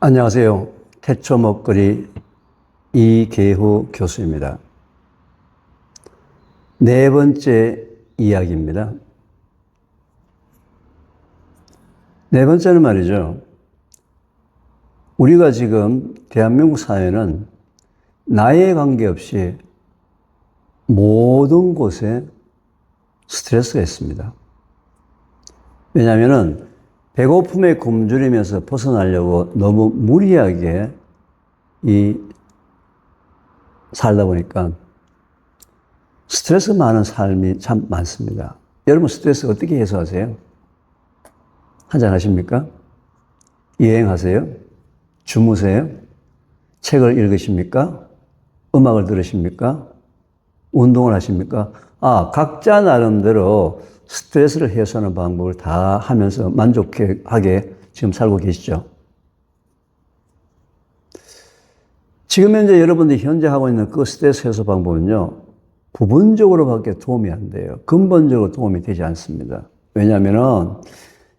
안녕하세요. 태초 먹거리 이계후 교수입니다. 네 번째 이야기입니다. 네 번째는 말이죠. 우리가 지금 대한민국 사회는 나이에 관계없이 모든 곳에 스트레스가 있습니다. 왜냐하면 배고픔에 굶주리면서 벗어나려고 너무 무리하게 살다 보니까 스트레스 많은 삶이 참 많습니다. 여러분 스트레스 어떻게 해소하세요? 한잔 하십니까? 여행하세요? 주무세요? 책을 읽으십니까? 음악을 들으십니까? 운동을 하십니까? 각자 나름대로 스트레스를 해소하는 방법을 다 하면서 만족하게 지금 살고 계시죠. 지금 현재 여러분들이 현재 하고 있는 그 스트레스 해소 방법은요, 부분적으로밖에 도움이 안 돼요. 근본적으로 도움이 되지 않습니다. 왜냐하면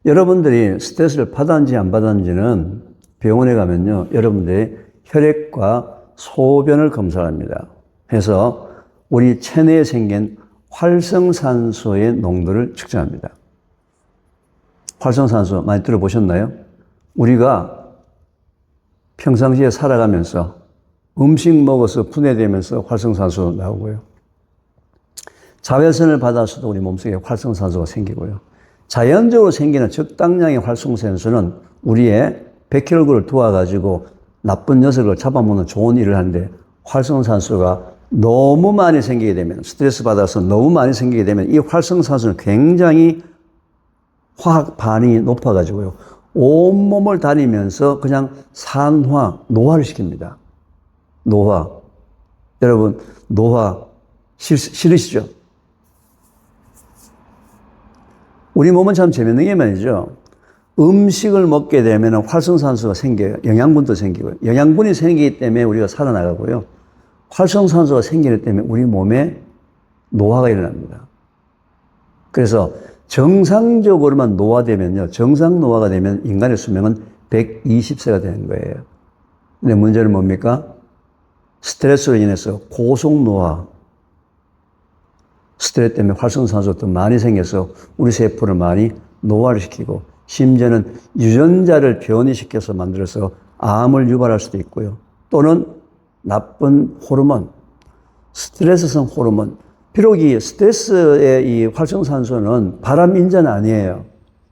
여러분들이 스트레스를 받았는지 안 받았는지는 병원에 가면요, 여러분들의 혈액과 소변을 검사합니다. 그래서 우리 체내에 생긴 활성산소의 농도를 측정합니다. 활성산소 많이 들어보셨나요? 우리가 평상시에 살아가면서 음식 먹어서 분해되면서 활성산소 나오고요. 자외선을 받아서도 우리 몸속에 활성산소가 생기고요. 자연적으로 생기는 적당량의 활성산소는 우리의 백혈구를 도와가지고 나쁜 녀석을 잡아먹는 좋은 일을 하는데, 활성산소가 너무 많이 생기게 되면, 스트레스 받아서 너무 많이 생기게 되면 이 활성산소는 굉장히 화학 반응이 높아가지고요, 온몸을 다니면서 그냥 노화를 시킵니다. 노화. 여러분, 노화 싫으시죠? 우리 몸은 참 재밌는 게 말이죠. 음식을 먹게 되면 활성산소가 생겨요. 영양분도 생기고요. 영양분이 생기기 때문에 우리가 살아나가고요. 활성산소가 생기기 때문에 우리 몸에 노화가 일어납니다. 그래서 정상적으로만 노화되면요, 정상 노화가 되면 인간의 수명은 120세가 되는 거예요. 근데 문제는 뭡니까? 스트레스로 인해서 고속노화, 스트레스 때문에 활성산소가 더 많이 생겨서 우리 세포를 많이 노화를 시키고, 심지어는 유전자를 변이시켜서 만들어서 암을 유발할 수도 있고요. 또는 나쁜 호르몬, 스트레스성 호르몬. 비록 이 스트레스의 이 활성산소는 발암인자는 아니에요.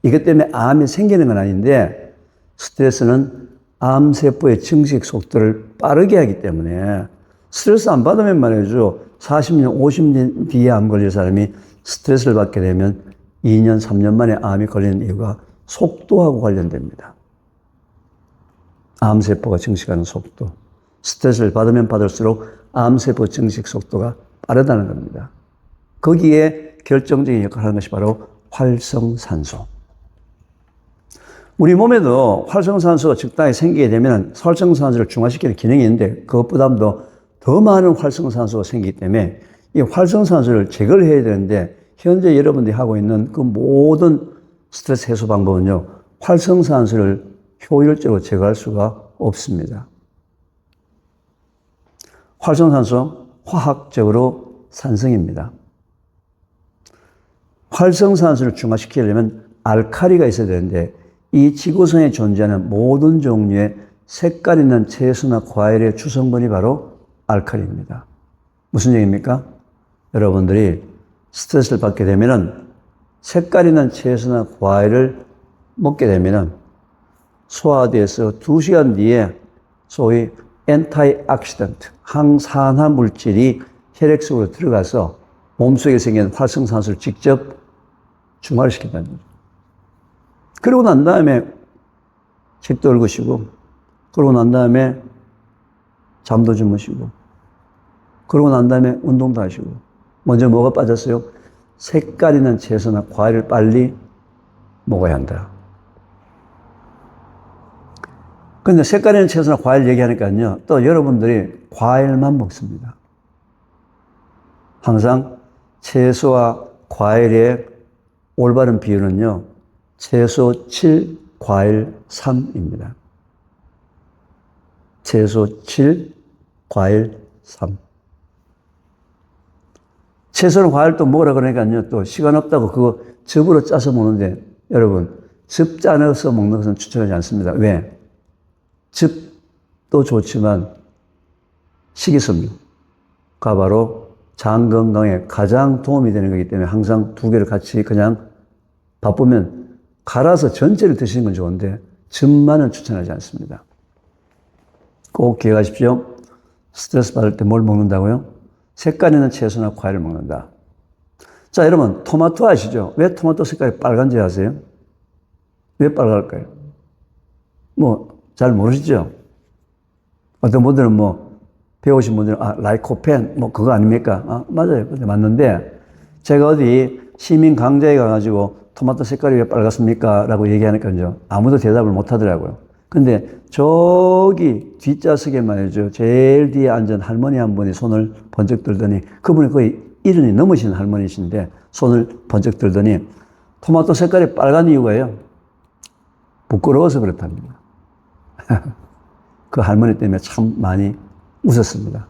이것 때문에 암이 생기는 건 아닌데, 스트레스는 암세포의 증식 속도를 빠르게 하기 때문에 스트레스 안 받으면 말이죠, 40년, 50년 뒤에 암 걸릴 사람이 스트레스를 받게 되면 2년, 3년 만에 암이 걸리는 이유가 속도하고 관련됩니다. 암세포가 증식하는 속도. 스트레스를 받으면 받을수록 암세포 증식 속도가 빠르다는 겁니다. 거기에 결정적인 역할을 하는 것이 바로 활성산소. 우리 몸에도 활성산소가 적당히 생기게 되면 활성산소를 중화시키는 기능이 있는데, 그것보다도 더 많은 활성산소가 생기기 때문에 이 활성산소를 제거를 해야 되는데, 현재 여러분들이 하고 있는 그 모든 스트레스 해소 방법은요, 활성산소를 효율적으로 제거할 수가 없습니다. 활성산소, 화학적으로 산성입니다. 활성산소를 중화시키려면 알칼리가 있어야 되는데, 이 지구상에 존재하는 모든 종류의 색깔 있는 채소나 과일의 주성분이 바로 알칼리입니다. 무슨 얘기입니까? 여러분들이 스트레스를 받게 되면은 색깔 있는 채소나 과일을 먹게 되면은 소화돼서 2시간 뒤에 소위 엔타이옥시던트, 항산화 물질이 혈액 속으로 들어가서 몸속에 생긴 활성산소를 직접 중화를 시킨다는 거죠. 그러고 난 다음에 책도 읽으시고, 그러고 난 다음에 잠도 주무시고, 그러고 난 다음에 운동도 하시고. 먼저 뭐가 빠졌어요? 색깔 있는 채소나 과일을 빨리 먹어야 한다. 근데 색깔 있는 채소나 과일 얘기하니까요, 또 여러분들이 과일만 먹습니다. 항상 채소와 과일의 올바른 비율은요, 채소 7, 과일 3입니다. 채소 7, 과일 3. 채소는 과일도 먹으라 그러니까요. 또 시간 없다고 그거 즙으로 짜서 먹는데 여러분 즙 짜서 먹는 것은 추천하지 않습니다. 왜? 즙도 좋지만 식이섬유가 바로 장 건강에 가장 도움이 되는 거기 때문에 항상 두 개를 같이 그냥 바쁘면 갈아서 전체를 드시는 건 좋은데 즙만은 추천하지 않습니다. 꼭 기억하십시오. 스트레스 받을 때 뭘 먹는다고요? 색깔 있는 채소나 과일을 먹는다. 자, 여러분, 토마토 아시죠? 왜 토마토 색깔이 빨간지 아세요? 왜 빨갈까요? 잘 모르시죠? 어떤 분들은 배우신 분들은, 라이코펜, 그거 아닙니까? 맞아요. 맞는데, 제가 어디 시민 강좌에 가가지고 토마토 색깔이 왜 빨갛습니까? 라고 얘기하니까요. 아무도 대답을 못 하더라고요. 근데 저기 뒷좌석에 말이죠. 제일 뒤에 앉은 할머니 한 분이 손을 번쩍 들더니 그분이 거의 70이 넘으신 할머니신데 손을 번쩍 들더니 토마토 색깔이 빨간 이유가요. 부끄러워서 그렇답니다. 그 할머니 때문에 참 많이 웃었습니다.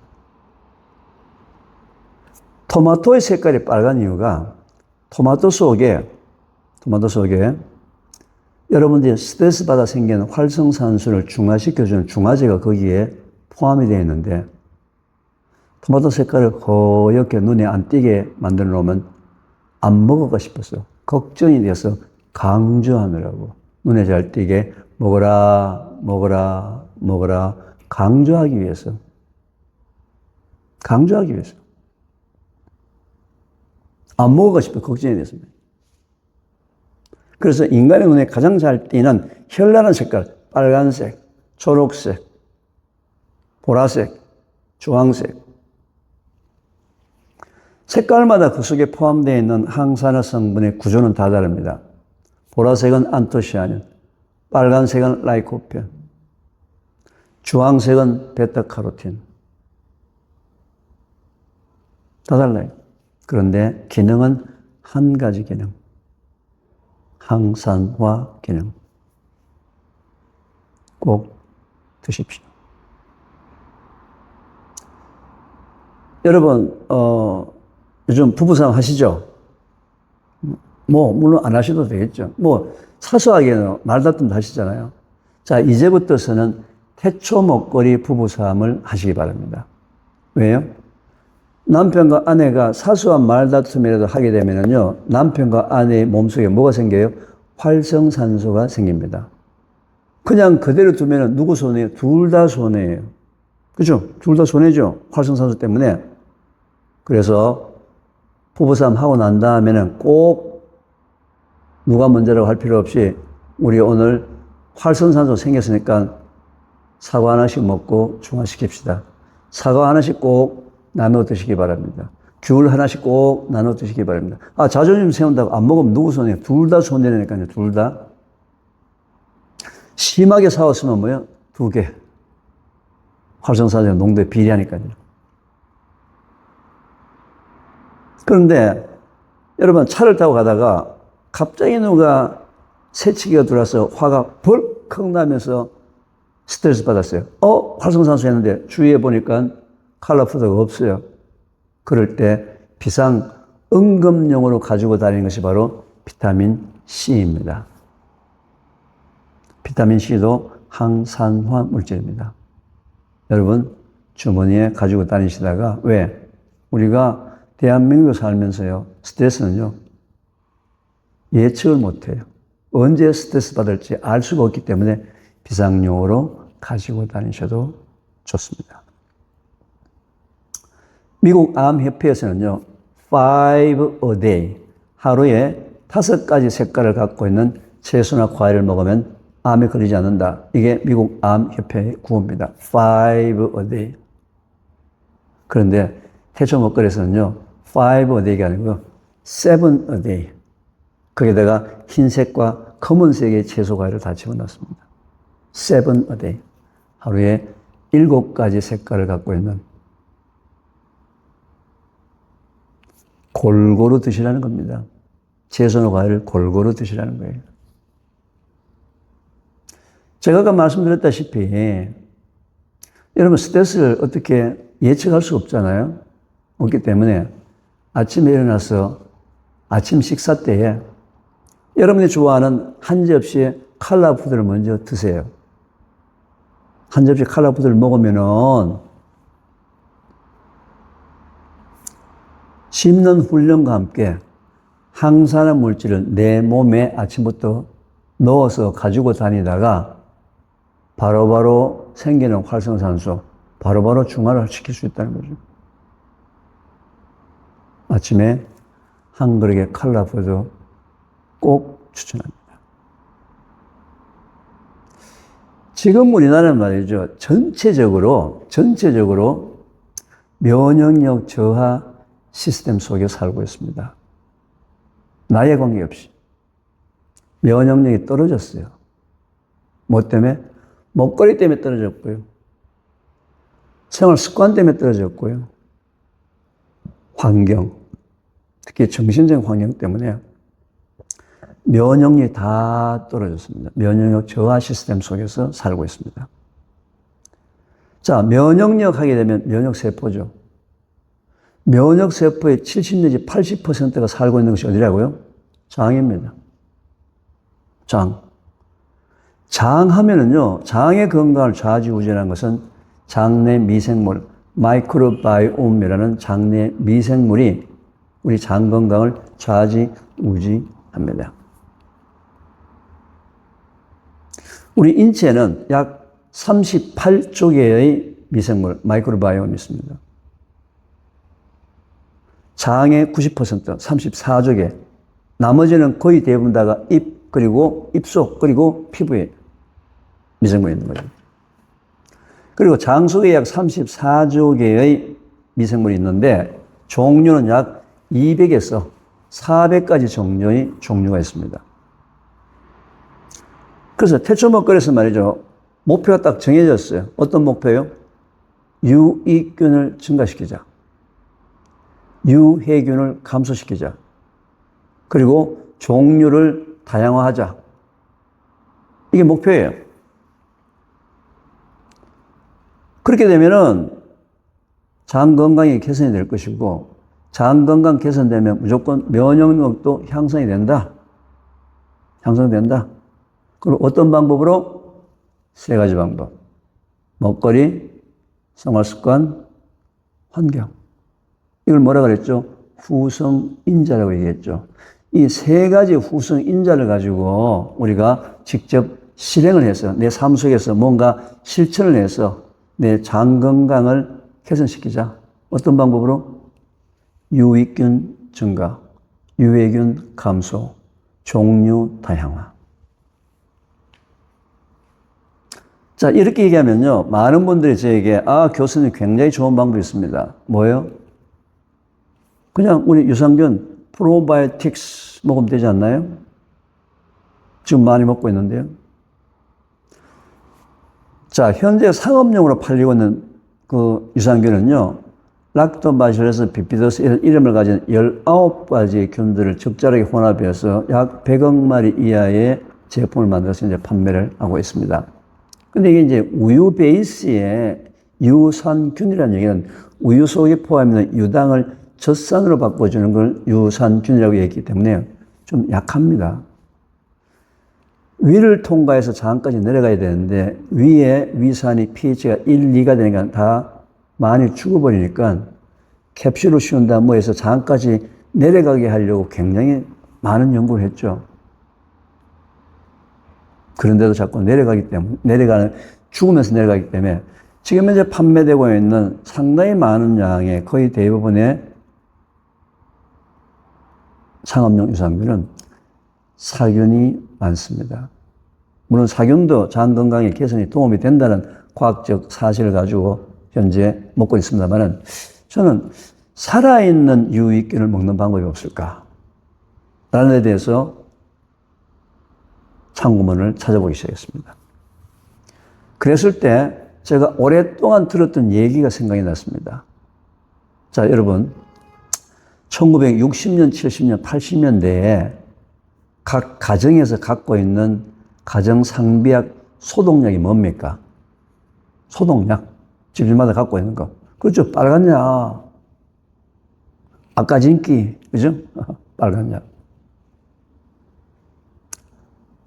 토마토의 색깔이 빨간 이유가 토마토 속에 여러분들이 스트레스 받아 생기는 활성산소를 중화시켜주는 중화제가 거기에 포함이 되어 있는데 토마토 색깔을 허옇게 눈에 안 띄게 만들어 놓으면 안 먹을까 싶었어요. 걱정이 돼서 강조하느라고 눈에 잘 띄게 먹어라 강조하기 위해서 안 먹을까 싶어 걱정이 됐습니다. 그래서 인간의 눈에 가장 잘 띄는 현란한 색깔, 빨간색, 초록색, 보라색, 주황색. 색깔마다 그 속에 포함되어 있는 항산화 성분의 구조는 다 다릅니다. 보라색은 안토시아닌, 빨간색은 라이코펜, 주황색은 베타카로틴. 다 달라요. 그런데 기능은 한 가지 기능. 항산화 기능. 꼭 드십시오. 여러분, 요즘 부부싸움 하시죠? 물론 안 하셔도 되겠죠. 사소하게는 말다툼도 하시잖아요. 자, 이제부터서는 태초 목걸이 부부싸움을 하시기 바랍니다. 왜요? 남편과 아내가 사소한 말다툼이라도 하게 되면요, 남편과 아내의 몸속에 뭐가 생겨요? 활성산소가 생깁니다. 그냥 그대로 두면 누구 손해예요? 둘 다 손해예요. 그죠? 둘 다 손해죠? 활성산소 때문에. 그래서 부부싸움 하고 난 다음에는 꼭 누가 먼저라고 할 필요 없이 우리 오늘 활성산소 생겼으니까 사과 하나씩 먹고 중화시킵시다. 사과 하나씩 꼭 나눠 드시기 바랍니다. 귤 하나씩 꼭 나눠 드시기 바랍니다. 자존심 세운다고 안 먹으면 누구 손해요? 둘 다 손해니까요, 둘 다. 심하게 싸웠으면 뭐예요? 2개. 활성산소가 농도에 비례하니까요. 그런데 여러분 차를 타고 가다가 갑자기 누가 새치기가 들어와서 화가 벌컥 나면서 스트레스 받았어요. 활성산소 했는데 주위에 보니까 컬러푸드가 없어요. 그럴 때 비상 응급용으로 가지고 다니는 것이 바로 비타민 C입니다. 비타민 C도 항산화 물질입니다. 여러분 주머니에 가지고 다니시다가 왜? 우리가 대한민국에 살면서요, 스트레스는요, 예측을 못해요. 언제 스트레스 받을지 알 수가 없기 때문에 비상용으로 가지고 다니셔도 좋습니다. 미국 암협회에서는요, 5 a day, 하루에 5가지 색깔을 갖고 있는 채소나 과일을 먹으면 암에 걸리지 않는다. 이게 미국 암협회의 구호입니다. 5 a day. 그런데 태초 먹거리에서는요, 5 a day가 아니고요, 7 a day. 거기다가 흰색과 검은색의 채소 과일을 다 집어넣습니다. 7 a day. 하루에 7가지 색깔을 갖고 있는 골고루 드시라는 겁니다. 채소나 과일을 골고루 드시라는 거예요. 제가 아까 말씀드렸다시피 여러분, 스트레스를 어떻게 예측할 수 없잖아요. 없기 때문에 아침에 일어나서 아침 식사 때에 여러분이 좋아하는 한 접시의 칼라푸드를 먼저 드세요. 한 접시 칼라푸드를 먹으면은 씹는 훈련과 함께 항산화 물질을 내 몸에 아침부터 넣어서 가지고 다니다가 바로바로 생기는 활성산소, 바로바로 중화를 시킬 수 있다는 거죠. 아침에 한 그릇의 칼라푸드 꼭 추천합니다. 지금 우리나라는 말이죠. 전체적으로 면역력 저하 시스템 속에 살고 있습니다. 나이에 관계없이. 면역력이 떨어졌어요. 뭐 때문에? 먹거리 때문에 떨어졌고요. 생활 습관 때문에 떨어졌고요. 환경, 특히 정신적인 환경 때문에 면역력이 다 떨어졌습니다. 면역력 저하 시스템 속에서 살고 있습니다. 자, 면역력 하게 되면 면역세포죠. 면역세포의 70 내지 80%가 살고 있는 것이 어디라고요? 장입니다. 장. 장 하면은요, 장의 건강을 좌지우지하는 것은 장내 미생물, 마이크로바이옴이라는 장내 미생물이 우리 장 건강을 좌지우지합니다. 우리 인체에는 약 38조 개의 미생물, 마이크로바이옴이 있습니다. 장의 90%, 34조 개. 나머지는 거의 대부분 다가 입, 그리고 입속, 그리고 피부에 미생물이 있는 거죠. 그리고 장 속에 약 34조 개의 미생물이 있는데 종류는 약 200에서 400가지 종류의 종류가 있습니다. 그래서 태초목걸에서 말이죠. 목표가 딱 정해졌어요. 어떤 목표요? 유익균을 증가시키자. 유해균을 감소시키자. 그리고 종류를 다양화하자. 이게 목표예요. 그렇게 되면은 장 건강이 개선이 될 것이고, 장 건강 개선되면 무조건 면역력도 향상이 된다. 향상된다. 그리고 어떤 방법으로? 3가지 방법. 먹거리, 생활습관, 환경. 이걸 뭐라 그랬죠? 후성인자라고 얘기했죠. 이 3가지 후성인자를 가지고 우리가 직접 실행을 해서 내 삶 속에서 뭔가 실천을 해서 내 장 건강을 개선시키자. 어떤 방법으로? 유익균 증가, 유해균 감소, 종류 다양화. 자, 이렇게 얘기하면요. 많은 분들이 저에게, 교수님 굉장히 좋은 방법이 있습니다. 뭐예요? 그냥 우리 유산균, 프로바이오틱스 먹으면 되지 않나요? 지금 많이 먹고 있는데요. 자, 현재 상업용으로 팔리고 있는 그 유산균은요, 락토바실러스 비피더스 이름을 가진 19가지의 균들을 적절하게 혼합해서 약 100억 마리 이하의 제품을 만들어서 이제 판매를 하고 있습니다. 근데 이게 이제 우유 베이스의 유산균이라는 얘기는 우유 속에 포함되는 유당을 젖산으로 바꿔주는 걸 유산균이라고 얘기했기 때문에 좀 약합니다. 위를 통과해서 장까지 내려가야 되는데 위에 위산이 pH가 1, 2가 되니까 다 많이 죽어버리니까 캡슐로 씌운다 뭐 해서 장까지 내려가게 하려고 굉장히 많은 연구를 했죠. 그런데도 자꾸 죽으면서 내려가기 때문에 지금 현재 판매되고 있는 상당히 많은 양의 거의 대부분의 상업용 유산균은 사균이 많습니다. 물론 사균도 장 건강에 개선에 도움이 된다는 과학적 사실을 가지고 현재 먹고 있습니다만은 저는 살아있는 유익균을 먹는 방법이 없을까? 라는 데 대해서 참고문을 찾아보기 시작했습니다. 그랬을 때 제가 오랫동안 들었던 얘기가 생각이 났습니다. 자, 여러분. 1960년, 70년, 80년대에 각 가정에서 갖고 있는 가정상비약 소독약이 뭡니까? 소독약. 집집마다 갖고 있는 거. 그렇죠. 빨간 약. 아까진기. 그죠? 빨간 약.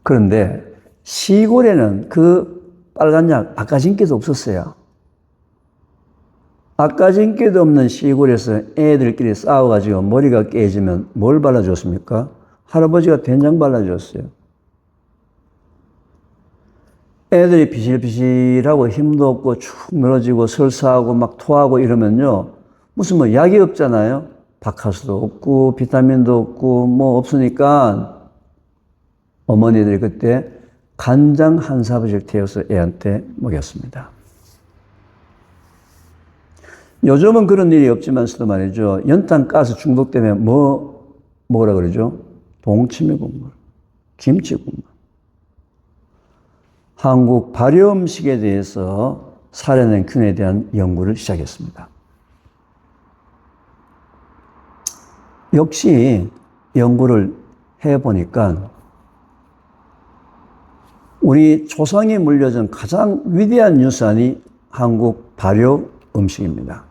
그런데 시골에는 그 빨간 약, 아까진기도 없었어요. 아까진기도 없는 시골에서 애들끼리 싸워가지고 머리가 깨지면 뭘 발라줬습니까? 할아버지가 된장 발라줬어요. 애들이 비실비실하고 힘도 없고 축 늘어지고 설사하고 막 토하고 이러면요. 무슨 뭐 약이 없잖아요. 박하수도 없고 비타민도 없고 뭐 없으니까 어머니들이 그때 간장 한 사발씩 태워서 애한테 먹였습니다. 요즘은 그런 일이 없지만서도 말이죠. 연탄 가스 중독 때문에 뭐 먹으라 그러죠? 동치미 국물, 김치 국물. 한국 발효 음식에 대해서 살해낸 균에 대한 연구를 시작했습니다. 역시 연구를 해보니까 우리 조상이 물려준 가장 위대한 유산이 한국 발효 음식입니다.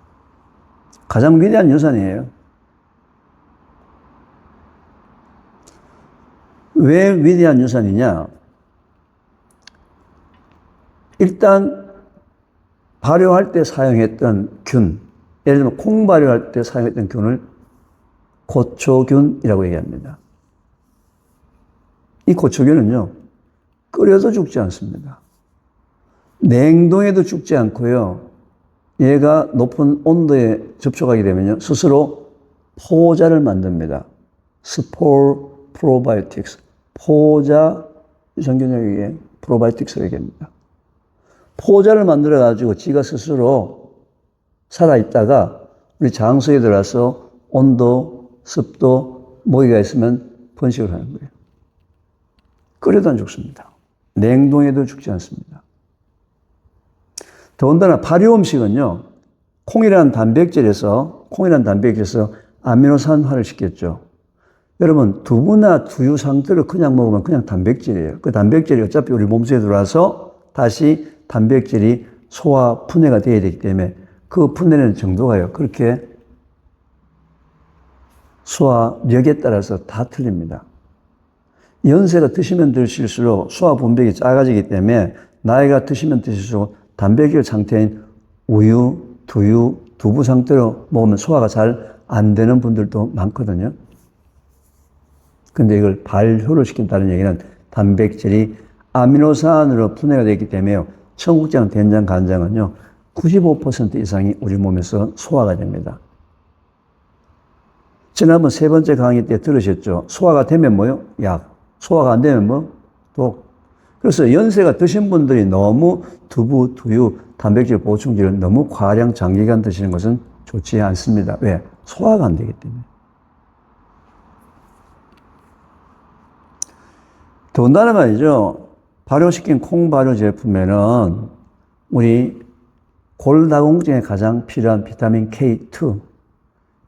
가장 위대한 유산이에요. 왜 위대한 유산이냐? 일단 발효할 때 사용했던 균, 예를 들면 콩 발효할 때 사용했던 균을 고초균이라고 얘기합니다. 이 고초균은요, 끓여도 죽지 않습니다. 냉동해도 죽지 않고요, 얘가 높은 온도에 접촉하게 되면요, 스스로 포자를 만듭니다. 스포르 프로바이오틱스. 포자 유산균형에 프로바이오틱스라고 얘기합니다. 포자를 만들어가지고 지가 스스로 살아있다가 우리 장소에 들어가서 온도, 습도, 모기가 있으면 번식을 하는 거예요. 끓여도 안 죽습니다. 냉동해도 죽지 않습니다. 더군다나 발효 음식은요, 콩이라는 단백질에서 아미노산화를 시켰죠. 여러분, 두부나 두유 상태로 그냥 먹으면 그냥 단백질이에요. 그 단백질이 어차피 우리 몸속에 들어와서 다시 단백질이 소화, 분해가 되어야 되기 때문에 그 분해는 정도가요. 그렇게 소화력에 따라서 다 틀립니다. 연세가 드시면 드실수록 소화 분비가 작아지기 때문에 나이가 드시면 드실수록 단백질 상태인 우유, 두유, 두부 상태로 먹으면 소화가 잘 안 되는 분들도 많거든요. 근데 이걸 발효를 시킨다는 얘기는 단백질이 아미노산으로 분해가 되기 때문에 청국장, 된장, 간장은요, 95% 이상이 우리 몸에서 소화가 됩니다. 지난번 세 번째 강의 때 들으셨죠? 소화가 되면 뭐요? 약. 소화가 안 되면 뭐? 독. 그래서 연세가 드신 분들이 너무 두부, 두유, 단백질 보충제를 너무 과량 장기간 드시는 것은 좋지 않습니다. 왜? 소화가 안 되기 때문에. 더군다나 말이죠. 발효시킨 콩 발효 제품에는 우리 골다공증에 가장 필요한 비타민 K2.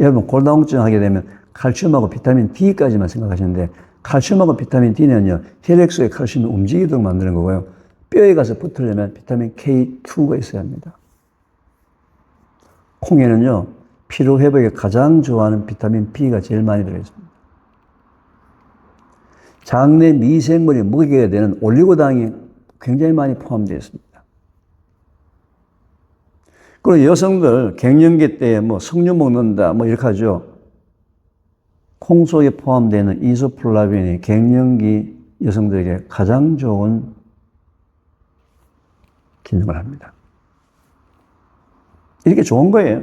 여러분, 골다공증 하게 되면 칼슘하고 비타민 D까지만 생각하시는데, 칼슘하고 비타민 D는요, 혈액 속의 칼슘이 움직이도록 만드는 거고요. 뼈에 가서 붙으려면 비타민 K2가 있어야 합니다. 콩에는요, 피로 회복에 가장 좋아하는 비타민 B가 제일 많이 들어있습니다. 장내 미생물이 먹여야 되는 올리고당이 굉장히 많이 포함되어 있습니다. 그리고 여성들 갱년기 때 뭐 석류 먹는다 뭐 이렇게 하죠. 콩 속에 포함되는 이소플라빈이 갱년기 여성들에게 가장 좋은 기능을 합니다. 이렇게 좋은 거예요.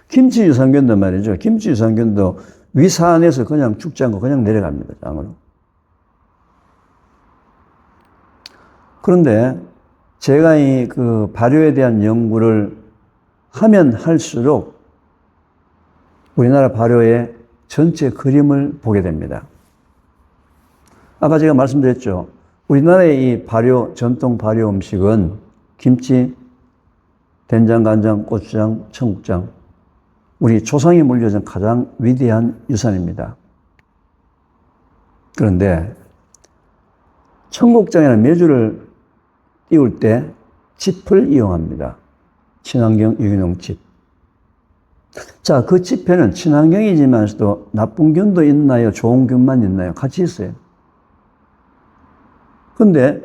김치 유산균도 말이죠. 김치 유산균도 위산에서 그냥 죽지 않고 그냥 내려갑니다. 장으로. 그런데 제가 이 그 발효에 대한 연구를 하면 할수록 우리나라 발효의 전체 그림을 보게 됩니다. 아까 제가 말씀드렸죠. 우리나라의 이 발효, 전통 발효 음식은 김치, 된장, 간장, 고추장, 청국장. 우리 조상이 물려준 가장 위대한 유산입니다. 그런데 청국장에는 메주를 띄울 때 짚을 이용합니다. 친환경 유기농 짚. 자, 그 짚에는 친환경이지만서도 나쁜 균도 있나요? 좋은 균만 있나요? 같이 있어요. 근데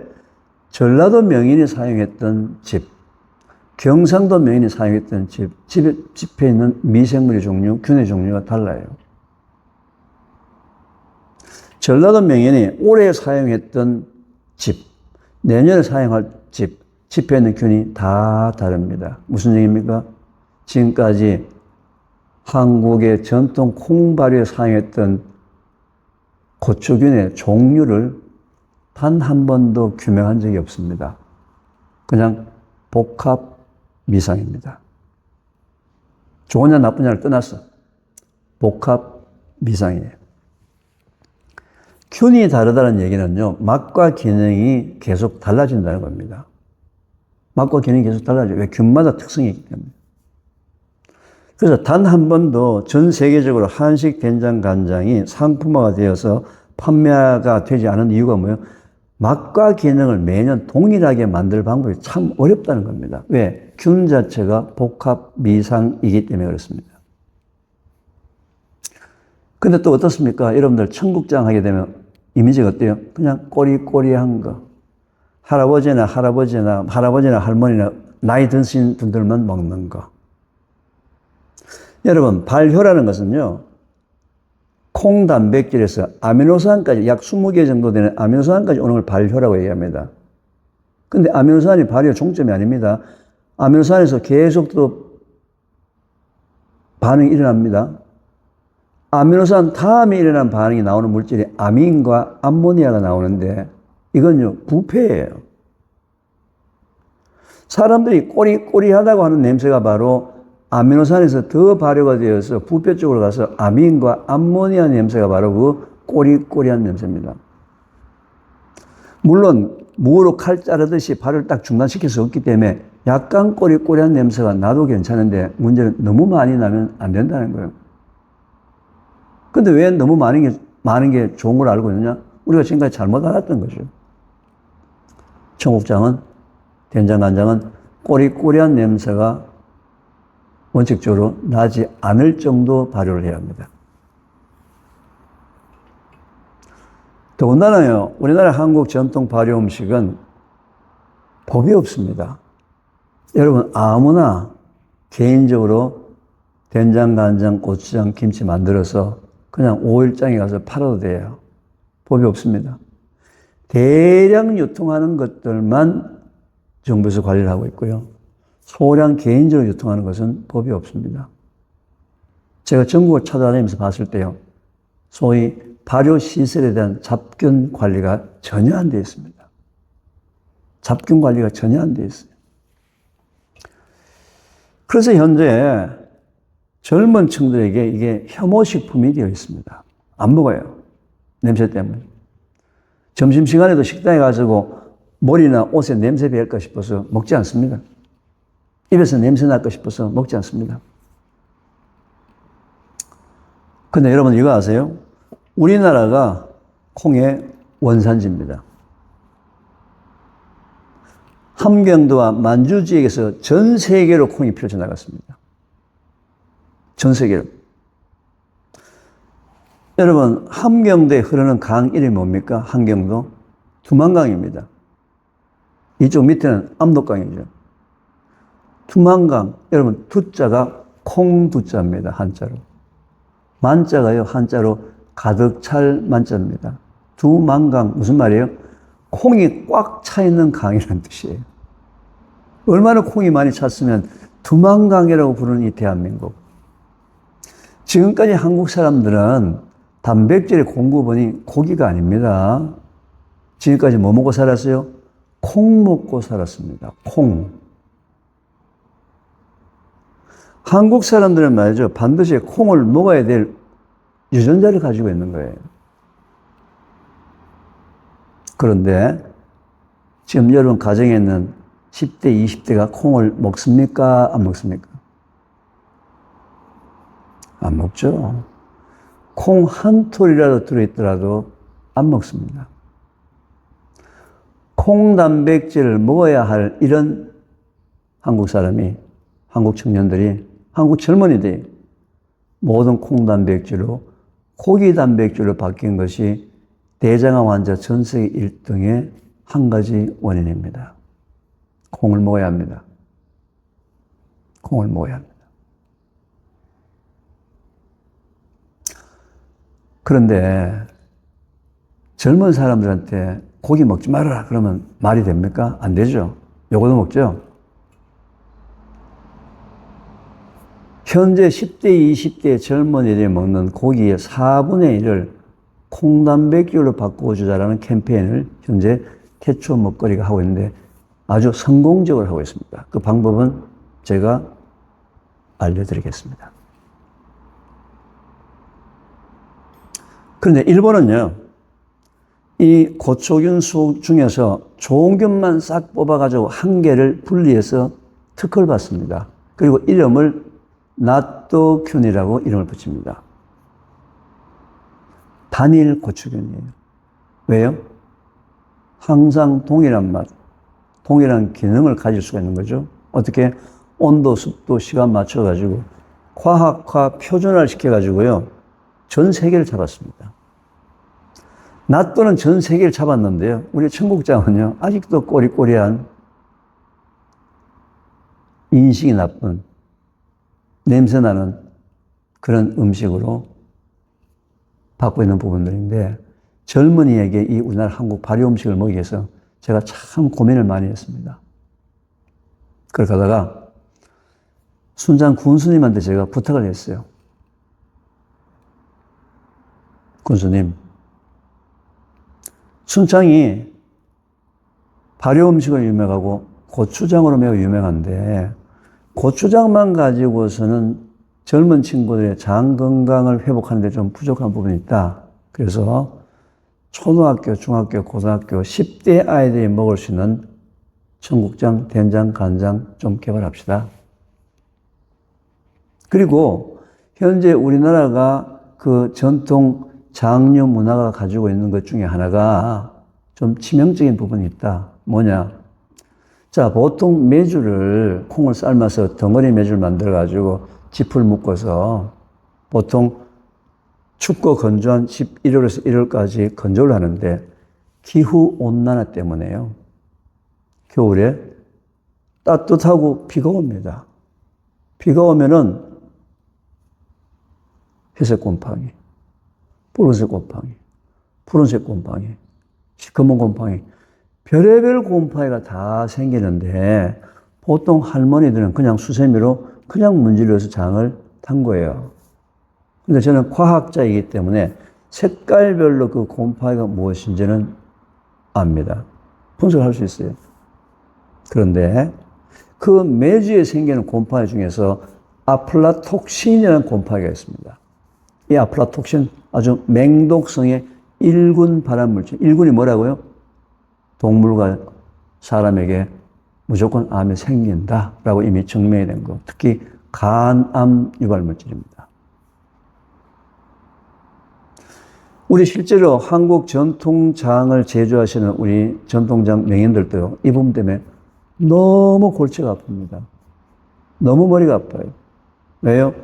전라도 명인이 사용했던 짚, 경상도 명인이 사용했던 짚에 있는 미생물의 종류, 균의 종류가 달라요. 전라도 명인이 올해 사용했던 짚, 내년에 사용할 짚에 있는 균이 다 다릅니다. 무슨 얘기입니까? 지금까지 한국의 전통 콩 발효에 사용했던 고초균의 종류를 단 한 번도 규명한 적이 없습니다. 그냥 복합 미상입니다. 좋으냐 나쁘냐를 떠나서 복합 미상이에요. 균이 다르다는 얘기는요, 맛과 기능이 계속 달라진다는 겁니다. 맛과 기능이 계속 달라져요. 왜? 균마다 특성이 있기 때문에. 그래서 단 한 번도 전 세계적으로 한식 된장 간장이 상품화가 되어서 판매가 되지 않은 이유가 뭐예요? 맛과 기능을 매년 동일하게 만들 방법이 참 어렵다는 겁니다. 왜? 균 자체가 복합 미상이기 때문에 그렇습니다. 근데 또 어떻습니까? 여러분들 청국장 하게 되면 이미지가 어때요? 그냥 꼬리꼬리한 거. 할아버지나 할머니나 나이 드신 분들만 먹는 거. 여러분, 발효라는 것은요, 콩 단백질에서 아미노산까지 약 20개 정도 되는 아미노산까지 오는 걸 발효라고 얘기합니다. 근데 아미노산이 발효 종점이 아닙니다. 아미노산에서 계속 또 반응이 일어납니다. 아미노산 다음에 일어난 반응이 나오는 물질이 아민과 암모니아가 나오는데 이건요, 부패예요. 사람들이 꼬리꼬리하다고 하는 냄새가 바로 아미노산에서 더 발효가 되어서 부패 쪽으로 가서 아민과 암모니아 냄새가 바로 그 꼬리꼬리한 냄새입니다. 물론 무로 칼 자르듯이 발을 딱 중단시킬 수 없기 때문에 약간 꼬리꼬리한 냄새가 나도 괜찮은데 문제는 너무 많이 나면 안 된다는 거예요. 근데 왜 너무 많은 게 좋은 걸 알고 있느냐? 우리가 지금까지 잘못 알았던 거죠. 청국장은, 된장간장은 꼬리꼬리한 냄새가 원칙적으로 나지 않을 정도 발효를 해야 합니다. 더군다나요, 우리나라 한국 전통 발효 음식은 법이 없습니다. 여러분, 아무나 개인적으로 된장, 간장, 고추장, 김치 만들어서 그냥 5일장에 가서 팔아도 돼요. 법이 없습니다. 대량 유통하는 것들만 정부에서 관리를 하고 있고요. 소량 개인적으로 유통하는 것은 법이 없습니다. 제가 전국을 찾아다니면서 봤을 때요, 소위 발효 시설에 대한 잡균 관리가 전혀 안 되어 있습니다. 잡균 관리가 전혀 안 되어 있어요. 그래서 현재 젊은 층들에게 이게 혐오식품이 되어 있습니다. 안 먹어요. 냄새 때문에. 점심시간에도 식당에 가지고 머리나 옷에 냄새 배일까 싶어서 먹지 않습니다. 입에서 냄새 날까 싶어서 먹지 않습니다. 근데 여러분 이거 아세요? 우리나라가 콩의 원산지입니다. 함경도와 만주 지역에서 전 세계로 콩이 펼쳐나갔습니다. 전 세계로. 여러분, 함경도에 흐르는 강 이름이 뭡니까? 함경도? 두만강입니다. 이쪽 밑에는 압록강이죠. 두만강, 여러분, 두자가 콩두자입니다. 한자로. 만자가요, 한자로 가득 찰 만자입니다. 두만강, 무슨 말이에요? 콩이 꽉 차 있는 강이라는 뜻이에요. 얼마나 콩이 많이 찼으면 두만강이라고 부르는 이 대한민국. 지금까지 한국 사람들은 단백질의 공급원이 고기가 아닙니다. 지금까지 뭐 먹고 살았어요? 콩 먹고 살았습니다. 콩. 한국 사람들은 말이죠, 반드시 콩을 먹어야 될 유전자를 가지고 있는 거예요. 그런데 지금 여러분 가정에 있는 10대, 20대가 콩을 먹습니까? 안 먹습니까? 안 먹죠. 콩 한 톨이라도 들어있더라도 안 먹습니다. 콩 단백질을 먹어야 할 이런 한국 사람이, 한국 청년들이, 한국 젊은이들이 모든 콩단백질로 고기 단백질로 바뀐 것이 대장암 환자 전 세계 1등의 한 가지 원인입니다. 콩을 먹어야 합니다. 콩을 먹어야 합니다. 그런데 젊은 사람들한테 고기 먹지 말아라 그러면 말이 됩니까? 안 되죠. 요거도 먹죠. 현재 10대, 20대 젊은이들이 먹는 고기의 4분의 1을 콩단백질로 바꿔주자라는 캠페인을 현재 태초 먹거리가 하고 있는데 아주 성공적으로 하고 있습니다. 그 방법은 제가 알려드리겠습니다. 그런데 일본은요, 이 고초균 수 중에서 좋은 균만 싹 뽑아가지고 한 개를 분리해서 특허를 받습니다. 그리고 이름을 나토균이라고 이름을 붙입니다. 단일 고초균이에요. 왜요? 항상 동일한 맛, 동일한 기능을 가질 수가 있는 거죠. 어떻게? 온도, 습도, 시간 맞춰가지고 과학화 표준화를 시켜가지고요. 전 세계를 잡았습니다. 나또는 전 세계를 잡았는데요. 우리 청국장은요. 아직도 꼬리꼬리한 인식이 나쁜 냄새나는 그런 음식으로 받고 있는 부분들인데 젊은이에게 이 우리나라 한국 발효 음식을 먹이기 위해서 제가 참 고민을 많이 했습니다. 그렇게 하다가 순장 군수님한테 제가 부탁을 했어요. 군수님, 순창이 발효 음식으로 유명하고 고추장으로 매우 유명한데 고추장만 가지고서는 젊은 친구들의 장 건강을 회복하는 데 좀 부족한 부분이 있다. 그래서 초등학교, 중학교, 고등학교 10대 아이들이 먹을 수 있는 청국장, 된장, 간장 좀 개발합시다. 그리고 현재 우리나라가 그 전통 장류 문화가 가지고 있는 것 중에 하나가 좀 치명적인 부분이 있다. 뭐냐? 자, 보통 메주를 콩을 삶아서 덩어리 메주를 만들어가지고 짚을 묶어서 보통 춥고 건조한 11월에서 1월까지 건조를 하는데 기후 온난화 때문에요. 겨울에 따뜻하고 비가 옵니다. 비가 오면은 회색 곰팡이, 푸른색 곰팡이, 푸른색 곰팡이, 시커먼 곰팡이, 별의별 곰팡이가 다 생기는데 보통 할머니들은 그냥 수세미로 그냥 문질러서 장을 탄 거예요. 근데 저는 과학자이기 때문에 색깔별로 그 곰팡이가 무엇인지는 압니다. 분석을 할 수 있어요. 그런데 그 메주에 생기는 곰팡이 중에서 아플라톡신이라는 곰팡이가 있습니다. 이 아플라톡신 아주 맹독성의 1군 발암물질. 1군이 뭐라고요? 동물과 사람에게 무조건 암이 생긴다라고 이미 증명이 된 거. 특히 간암 유발물질입니다. 우리 실제로 한국 전통장을 제조하시는 우리 전통장 명인들도요, 이 부분 때문에 너무 골치가 아픕니다. 너무 머리가 아파요. 왜요?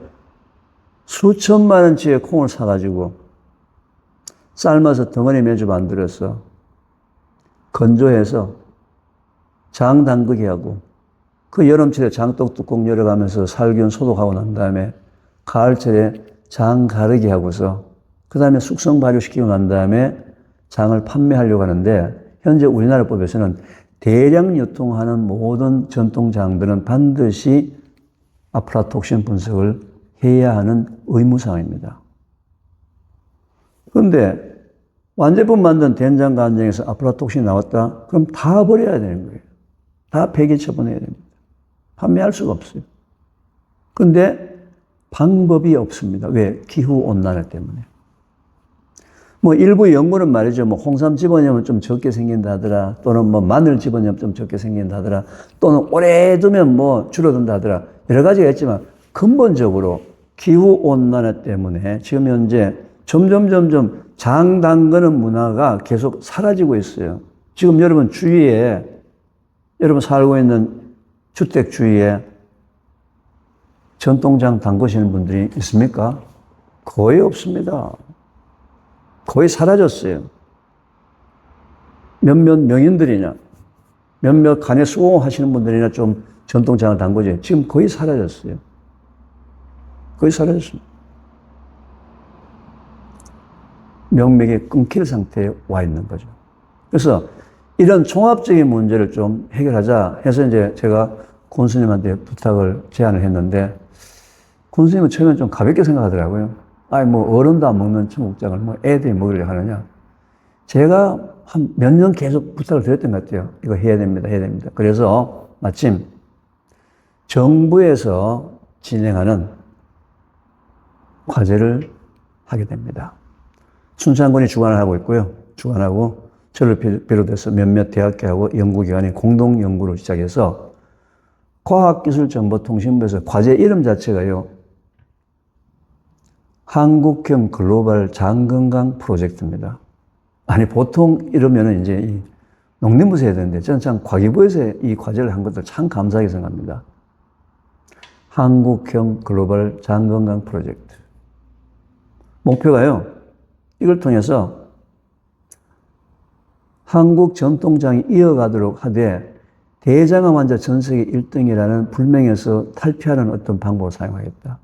수천만 원치의 콩을 사가지고 삶아서 덩어리 메주 만들어서 건조해서 장 담그게 하고 그 여름철에 장독 뚜껑 열어가면서 살균 소독하고 난 다음에 가을철에 장 가르게 하고서 그 다음에 숙성 발효시키고 난 다음에 장을 판매하려고 하는데 현재 우리나라 법에서는 대량 유통하는 모든 전통장들은 반드시 아플라톡신 분석을 해야 하는 의무사항입니다. 그런데 완제품 만든 된장, 간장에서 아플라톡신이 나왔다? 그럼 다 버려야 되는 거예요. 다 폐기 처분해야 됩니다. 판매할 수가 없어요. 그런데 방법이 없습니다. 왜? 기후온난화 때문에. 뭐 일부 연구는 말이죠. 뭐 홍삼 집어넣으면 좀 적게 생긴다 하더라. 또는 뭐 마늘 집어넣으면 좀 적게 생긴다 하더라. 또는 오래 두면 뭐 줄어든다 하더라. 여러 가지가 있지만 근본적으로 기후온난화 때문에 지금 현재 점점 장 담그는 문화가 계속 사라지고 있어요. 지금 여러분 주위에 여러분 살고 있는 주택주의에 전통장 담그시는 분들이 있습니까? 거의 없습니다. 거의 사라졌어요. 몇몇 명인들이나 몇몇 간에 수공하시는 분들이나 좀 전통장을 담그지 지금 거의 사라졌어요. 거의 사라졌습니다. 명맥이 끊길 상태에 와 있는 거죠. 그래서 이런 종합적인 문제를 좀 해결하자 해서 이제 제가 군수님한테 부탁을 제안을 했는데 군수님은 처음엔 좀 가볍게 생각하더라고요. 아니 뭐 어른도 안 먹는 청국장을 뭐 애들이 먹으려고 하느냐. 제가 한 몇 년 계속 부탁을 드렸던 것 같아요. 이거 해야 됩니다. 해야 됩니다. 그래서 마침 정부에서 진행하는 과제를 하게 됩니다. 순창군이 주관을 하고 있고요. 주관하고 저를 비롯해서 몇몇 대학교하고 연구기관이 공동 연구를 시작해서 과학기술정보통신부에서 과제 이름 자체가요. 한국형 글로벌 장건강 프로젝트입니다. 아니 보통 이러면은 이제 이 농림부에서 해야 되는데 저는 참 과기부에서 이 과제를 한 것도 참 감사하게 생각합니다. 한국형 글로벌 장건강 프로젝트. 목표가요. 이걸 통해서 한국 전통장이 이어가도록 하되 대장암 환자 전 세계 1등이라는 불명에서 탈피하는 어떤 방법을 사용하겠다.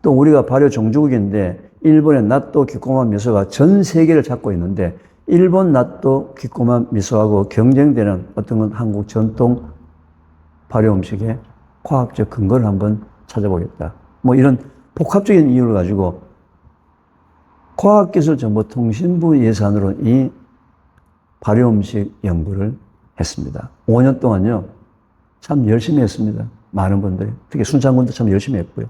또 우리가 발효 종주국인데 일본의 나또 기꼬마 미소가 전 세계를 잡고 있는데 일본 나또 기꼬마 미소하고 경쟁되는 어떤 건 한국 전통 발효 음식의 과학적 근거를 한번 찾아보겠다. 뭐 이런 복합적인 이유를 가지고 과학기술정보통신부 예산으로 이 발효 음식 연구를 했습니다. 5년 동안요. 참 열심히 했습니다. 많은 분들이. 특히 순창군도 참 열심히 했고요.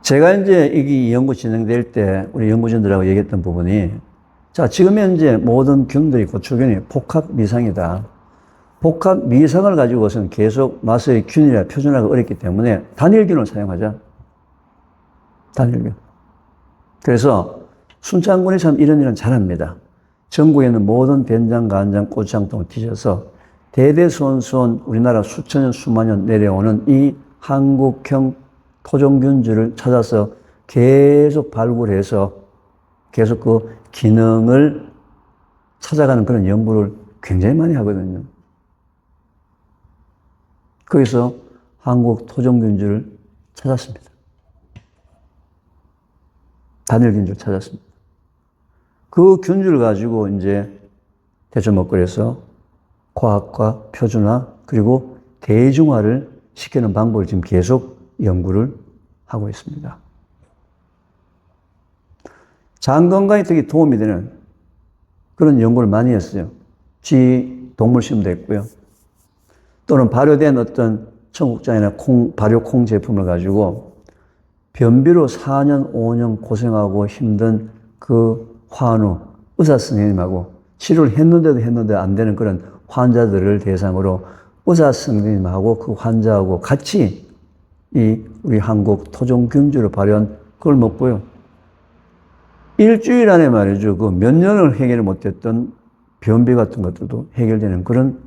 제가 이제 이 연구 진행될 때 우리 연구진들하고 얘기했던 부분이 자, 지금 현재 모든 균들이 고추균이 복합 미상이다. 복합 미상을 가지고서는 계속 마스의 균이라 표준화가 어렵기 때문에 단일균을 사용하자. 단일균. 그래서 순창군이 참 이런 일은 잘합니다. 전국에 있는 모든 된장, 간장, 고추장 등을 뒤져서 대대손손 우리나라 수천 년, 수만 년 내려오는 이 한국형 토종균주를 찾아서 계속 발굴해서 계속 그 기능을 찾아가는 그런 연구를 굉장히 많이 하거든요. 거기서 한국 토종균주를 찾았습니다. 단일균주를 찾았습니다. 그 균주를 가지고 이제 대중 먹거리에서 과학과 표준화 그리고 대중화를 시키는 방법을 지금 계속 연구를 하고 있습니다. 장 건강에 특히 도움이 되는 그런 연구를 많이 했어요. 쥐 동물심도 했고요. 또는 발효된 어떤 청국장이나 발효 콩 제품을 가지고 변비로 4년, 5년 고생하고 힘든 그 환우, 의사 선생님하고 치료를 했는데도 안 되는 그런 환자들을 대상으로 의사 선생님하고 그 환자하고 같이 이 우리 한국 토종균주를 발효한 그걸 먹고요. 일주일 안에 말이죠. 그 몇 년을 해결을 못했던 변비 같은 것들도 해결되는 그런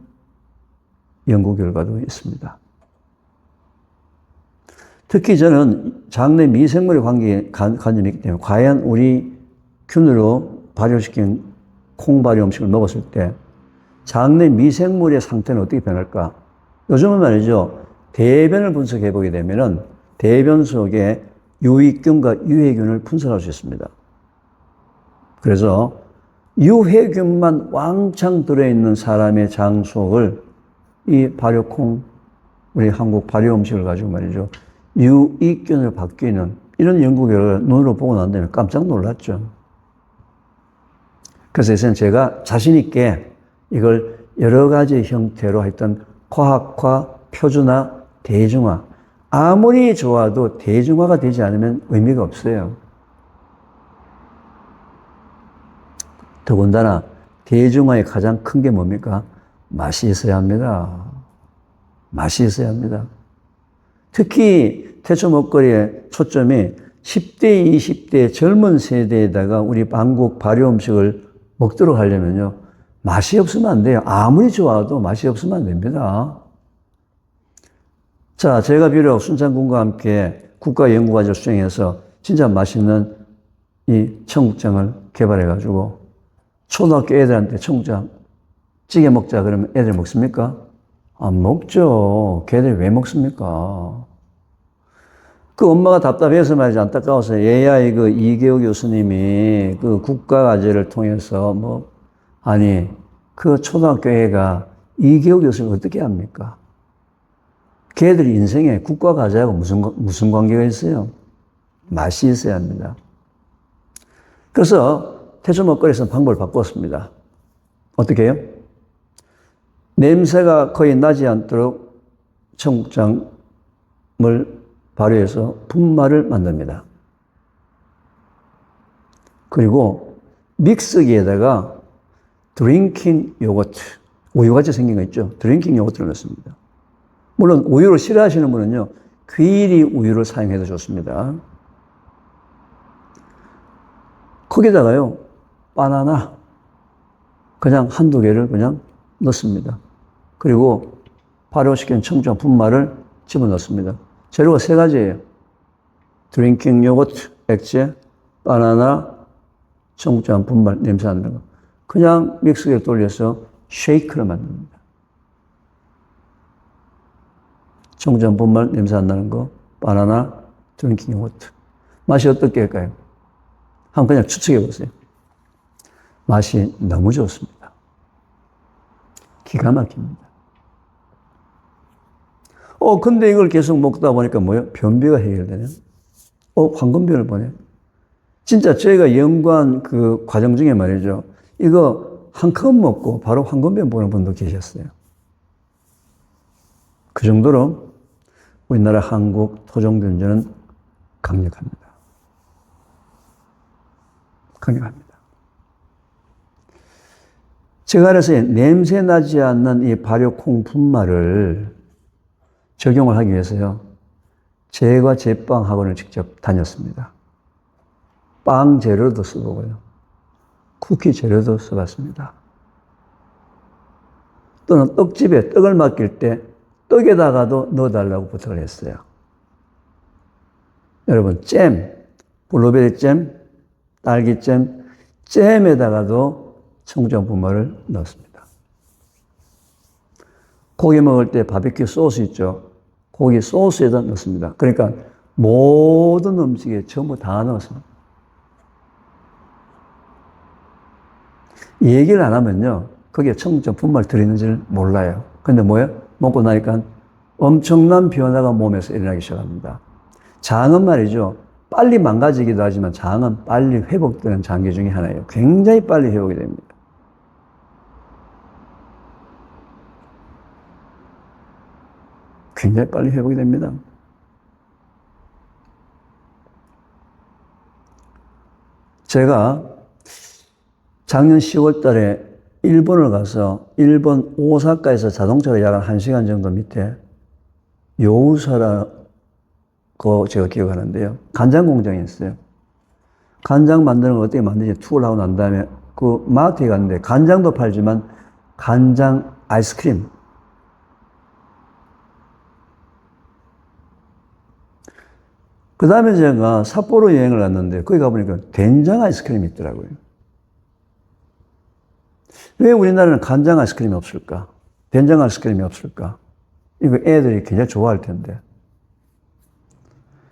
연구 결과도 있습니다. 특히 저는 장내 미생물의 관점이 있기 때문에 과연 우리 균으로 발효시킨 콩 발효 음식을 먹었을 때 장내 미생물의 상태는 어떻게 변할까? 요즘은 말이죠. 대변을 분석해 보게 되면은 대변 속에 유익균과 유해균을 분석할 수 있습니다. 그래서 유해균만 왕창 들어있는 사람의 장 속을 이 발효콩, 우리 한국 발효 음식을 가지고 말이죠. 유익균을 바뀌는 이런 연구 결과를 눈으로 보고 난 다음에 깜짝 놀랐죠. 그래서 제가 자신있게 이걸 여러 가지 형태로 하여튼 과학화, 표준화, 대중화. 아무리 좋아도 대중화가 되지 않으면 의미가 없어요. 더군다나 대중화의 가장 큰 게 뭡니까? 맛이 있어야 합니다. 맛이 있어야 합니다. 특히 태초 먹거리의 초점이 10대, 20대 젊은 세대에다가 우리 한국 발효 음식을 먹도록 하려면요. 맛이 없으면 안 돼요. 아무리 좋아도 맛이 없으면 안 됩니다. 자, 제가 비록 순창군과 함께 국가연구과제를 수행해서 진짜 맛있는 이 청국장을 개발해가지고 초등학교 애들한테 청국장 찌개 먹자 그러면 애들 먹습니까? 안 먹죠. 걔들 왜 먹습니까? 그 엄마가 답답해서 말이지 안타까워서 AI 그 이계호 교수님이 그 국가과제를 통해서 그 초등학교 애가 이계호 교수를 어떻게 합니까? 걔들 인생에 국가과제하고 무슨 관계가 있어요? 맛이 있어야 합니다. 그래서 태초 먹거리에서 방법을 바꿨습니다. 어떻게 해요? 냄새가 거의 나지 않도록 청국장을 발효해서 분말을 만듭니다. 그리고 믹서기에다가 드링킹 요거트, 우유같이 생긴 거 있죠? 드링킹 요거트를 넣습니다. 물론 우유를 싫어하시는 분은요, 귀리 우유를 사용해도 좋습니다. 거기다가요, 바나나, 그냥 한두 개를 그냥 넣습니다. 그리고 발효시킨 청국장 분말을 집어넣습니다. 재료가 세 가지예요. 드링킹 요거트, 액체, 바나나, 청국장 분말, 냄새 안 나는 거. 그냥 믹서기에 돌려서 쉐이크를 만듭니다. 청국장 분말, 냄새 안 나는 거, 바나나, 드링킹 요거트. 맛이 어떻게 할까요? 한번 그냥 추측해 보세요. 맛이 너무 좋습니다. 기가 막힙니다. 근데 이걸 계속 먹다 보니까 뭐예요? 변비가 해결되네. 황금변을 보네. 진짜 저희가 연구한 그 과정 중에 말이죠. 이거 한 컵 먹고 바로 황금변 보는 분도 계셨어요. 그 정도로 우리나라 한국 토종균주는 강력합니다. 강력합니다. 제가 그래서 냄새 나지 않는 이 발효콩 분말을 적용을 하기 위해서요. 제과 제빵 학원을 직접 다녔습니다. 빵 재료도 써보고요. 쿠키 재료도 써봤습니다. 또는 떡집에 떡을 맡길 때 떡에다가도 넣어달라고 부탁을 했어요. 여러분, 잼, 블루베리 잼, 딸기 잼, 잼에다가도 청국장 분말을 넣었습니다. 고기 먹을 때 바비큐 소스 있죠? 고기 소스에다 넣습니다. 그러니까 모든 음식에 전부 다 넣었습니다. 이 얘기를 안 하면요. 거기에 청국장 분말 들어있는지를 몰라요. 근데 뭐예요? 먹고 나니까 엄청난 변화가 몸에서 일어나기 시작합니다. 장은 말이죠. 빨리 망가지기도 하지만 장은 빨리 회복되는 장기 중에 하나예요. 굉장히 빨리 회복이 됩니다. 굉장히 빨리 회복이 됩니다. 제가 작년 10월 달에 일본을 가서 일본 오사카에서 자동차로 약 1시간 정도 밑에 요우사라고 제가 기억하는데요. 간장 공장이 있어요. 간장 만드는 걸 어떻게 만드는지 투어를 하고 난 다음에 그 마트에 갔는데 간장도 팔지만 간장 아이스크림. 그 다음에 제가 삿포로 여행을 갔는데 거기 가보니까 된장 아이스크림이 있더라고요. 왜 우리나라는 간장 아이스크림이 없을까? 된장 아이스크림이 없을까? 이거 애들이 굉장히 좋아할 텐데.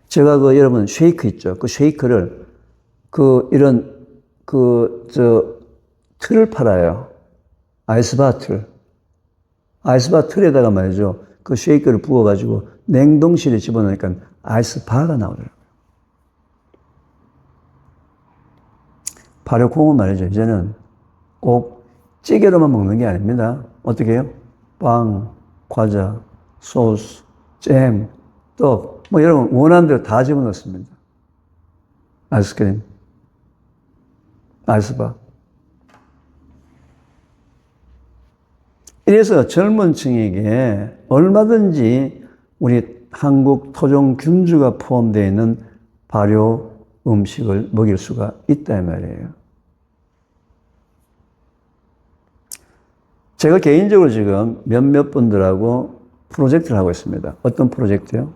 제가 여러분 쉐이크 있죠? 그 쉐이크를 틀을 팔아요. 아이스바 틀. 아이스바 틀에다가 말이죠. 그 쉐이크를 부어가지고 냉동실에 집어넣으니까 아이스바가 나오더라고요. 발효콩은 말이죠. 이제는 꼭 찌개로만 먹는 게 아닙니다. 어떻게 해요? 빵, 과자, 소스, 잼, 떡, 여러분 원하는 대로 다 집어넣습니다. 아이스크림, 아이스바. 이래서 젊은 층에게 얼마든지 우리 한국 토종 균주가 포함되어 있는 발효 음식을 먹일 수가 있다 이 말이에요. 제가 개인적으로 지금 몇몇 분들하고 프로젝트를 하고 있습니다. 어떤 프로젝트요?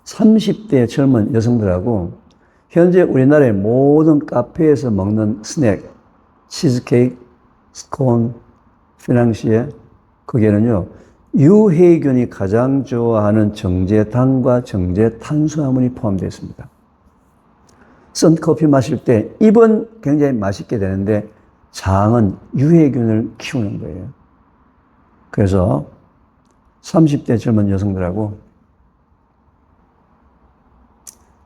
30대 젊은 여성들하고 현재 우리나라의 모든 카페에서 먹는 스낵, 치즈케이크, 스콘, 피낭시에 거기에는요, 유해균이 가장 좋아하는 정제당과 정제탄수화물이 포함되어 있습니다. 쓴 커피 마실 때 입은 굉장히 맛있게 되는데 장은 유해균을 키우는 거예요. 그래서 30대 젊은 여성들하고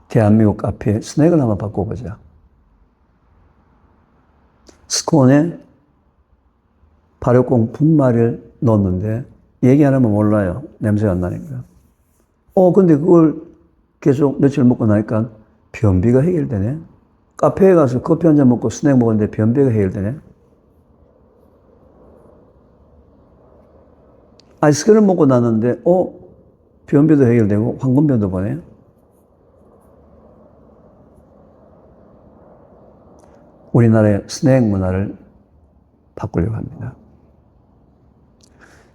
대한민국 카페 스낵을 한번 바꿔보자. 스콘에 발효콩 분말을 넣었는데 얘기 안 하면 몰라요. 냄새가 안 나니까. 근데 그걸 계속 며칠 먹고 나니까 변비가 해결되네. 카페에 가서 커피 한 잔 먹고 스낵 먹었는데 변비가 해결되네. 아이스크림 먹고 나는데, 변비도 해결되고 황금변도 보네. 우리나라의 스낵 문화를 바꾸려고 합니다.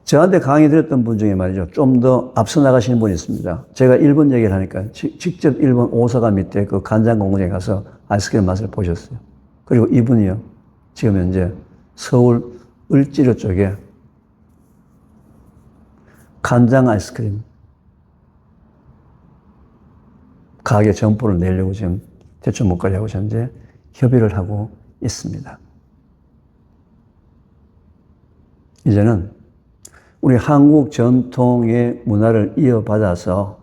저한테 강의 들었던 분 중에 말이죠. 좀 더 앞서 나가시는 분이 있습니다. 제가 일본 얘기를 하니까 직접 일본 오사카 밑에 그 간장 공장에 가서 아이스크림 맛을 보셨어요. 그리고 이분이요. 지금 현재 서울 을지로 쪽에 간장 아이스크림 가게 점포를 내려고 지금 대출 못가려고 현재 협의를 하고 있습니다. 이제는 우리 한국 전통의 문화를 이어받아서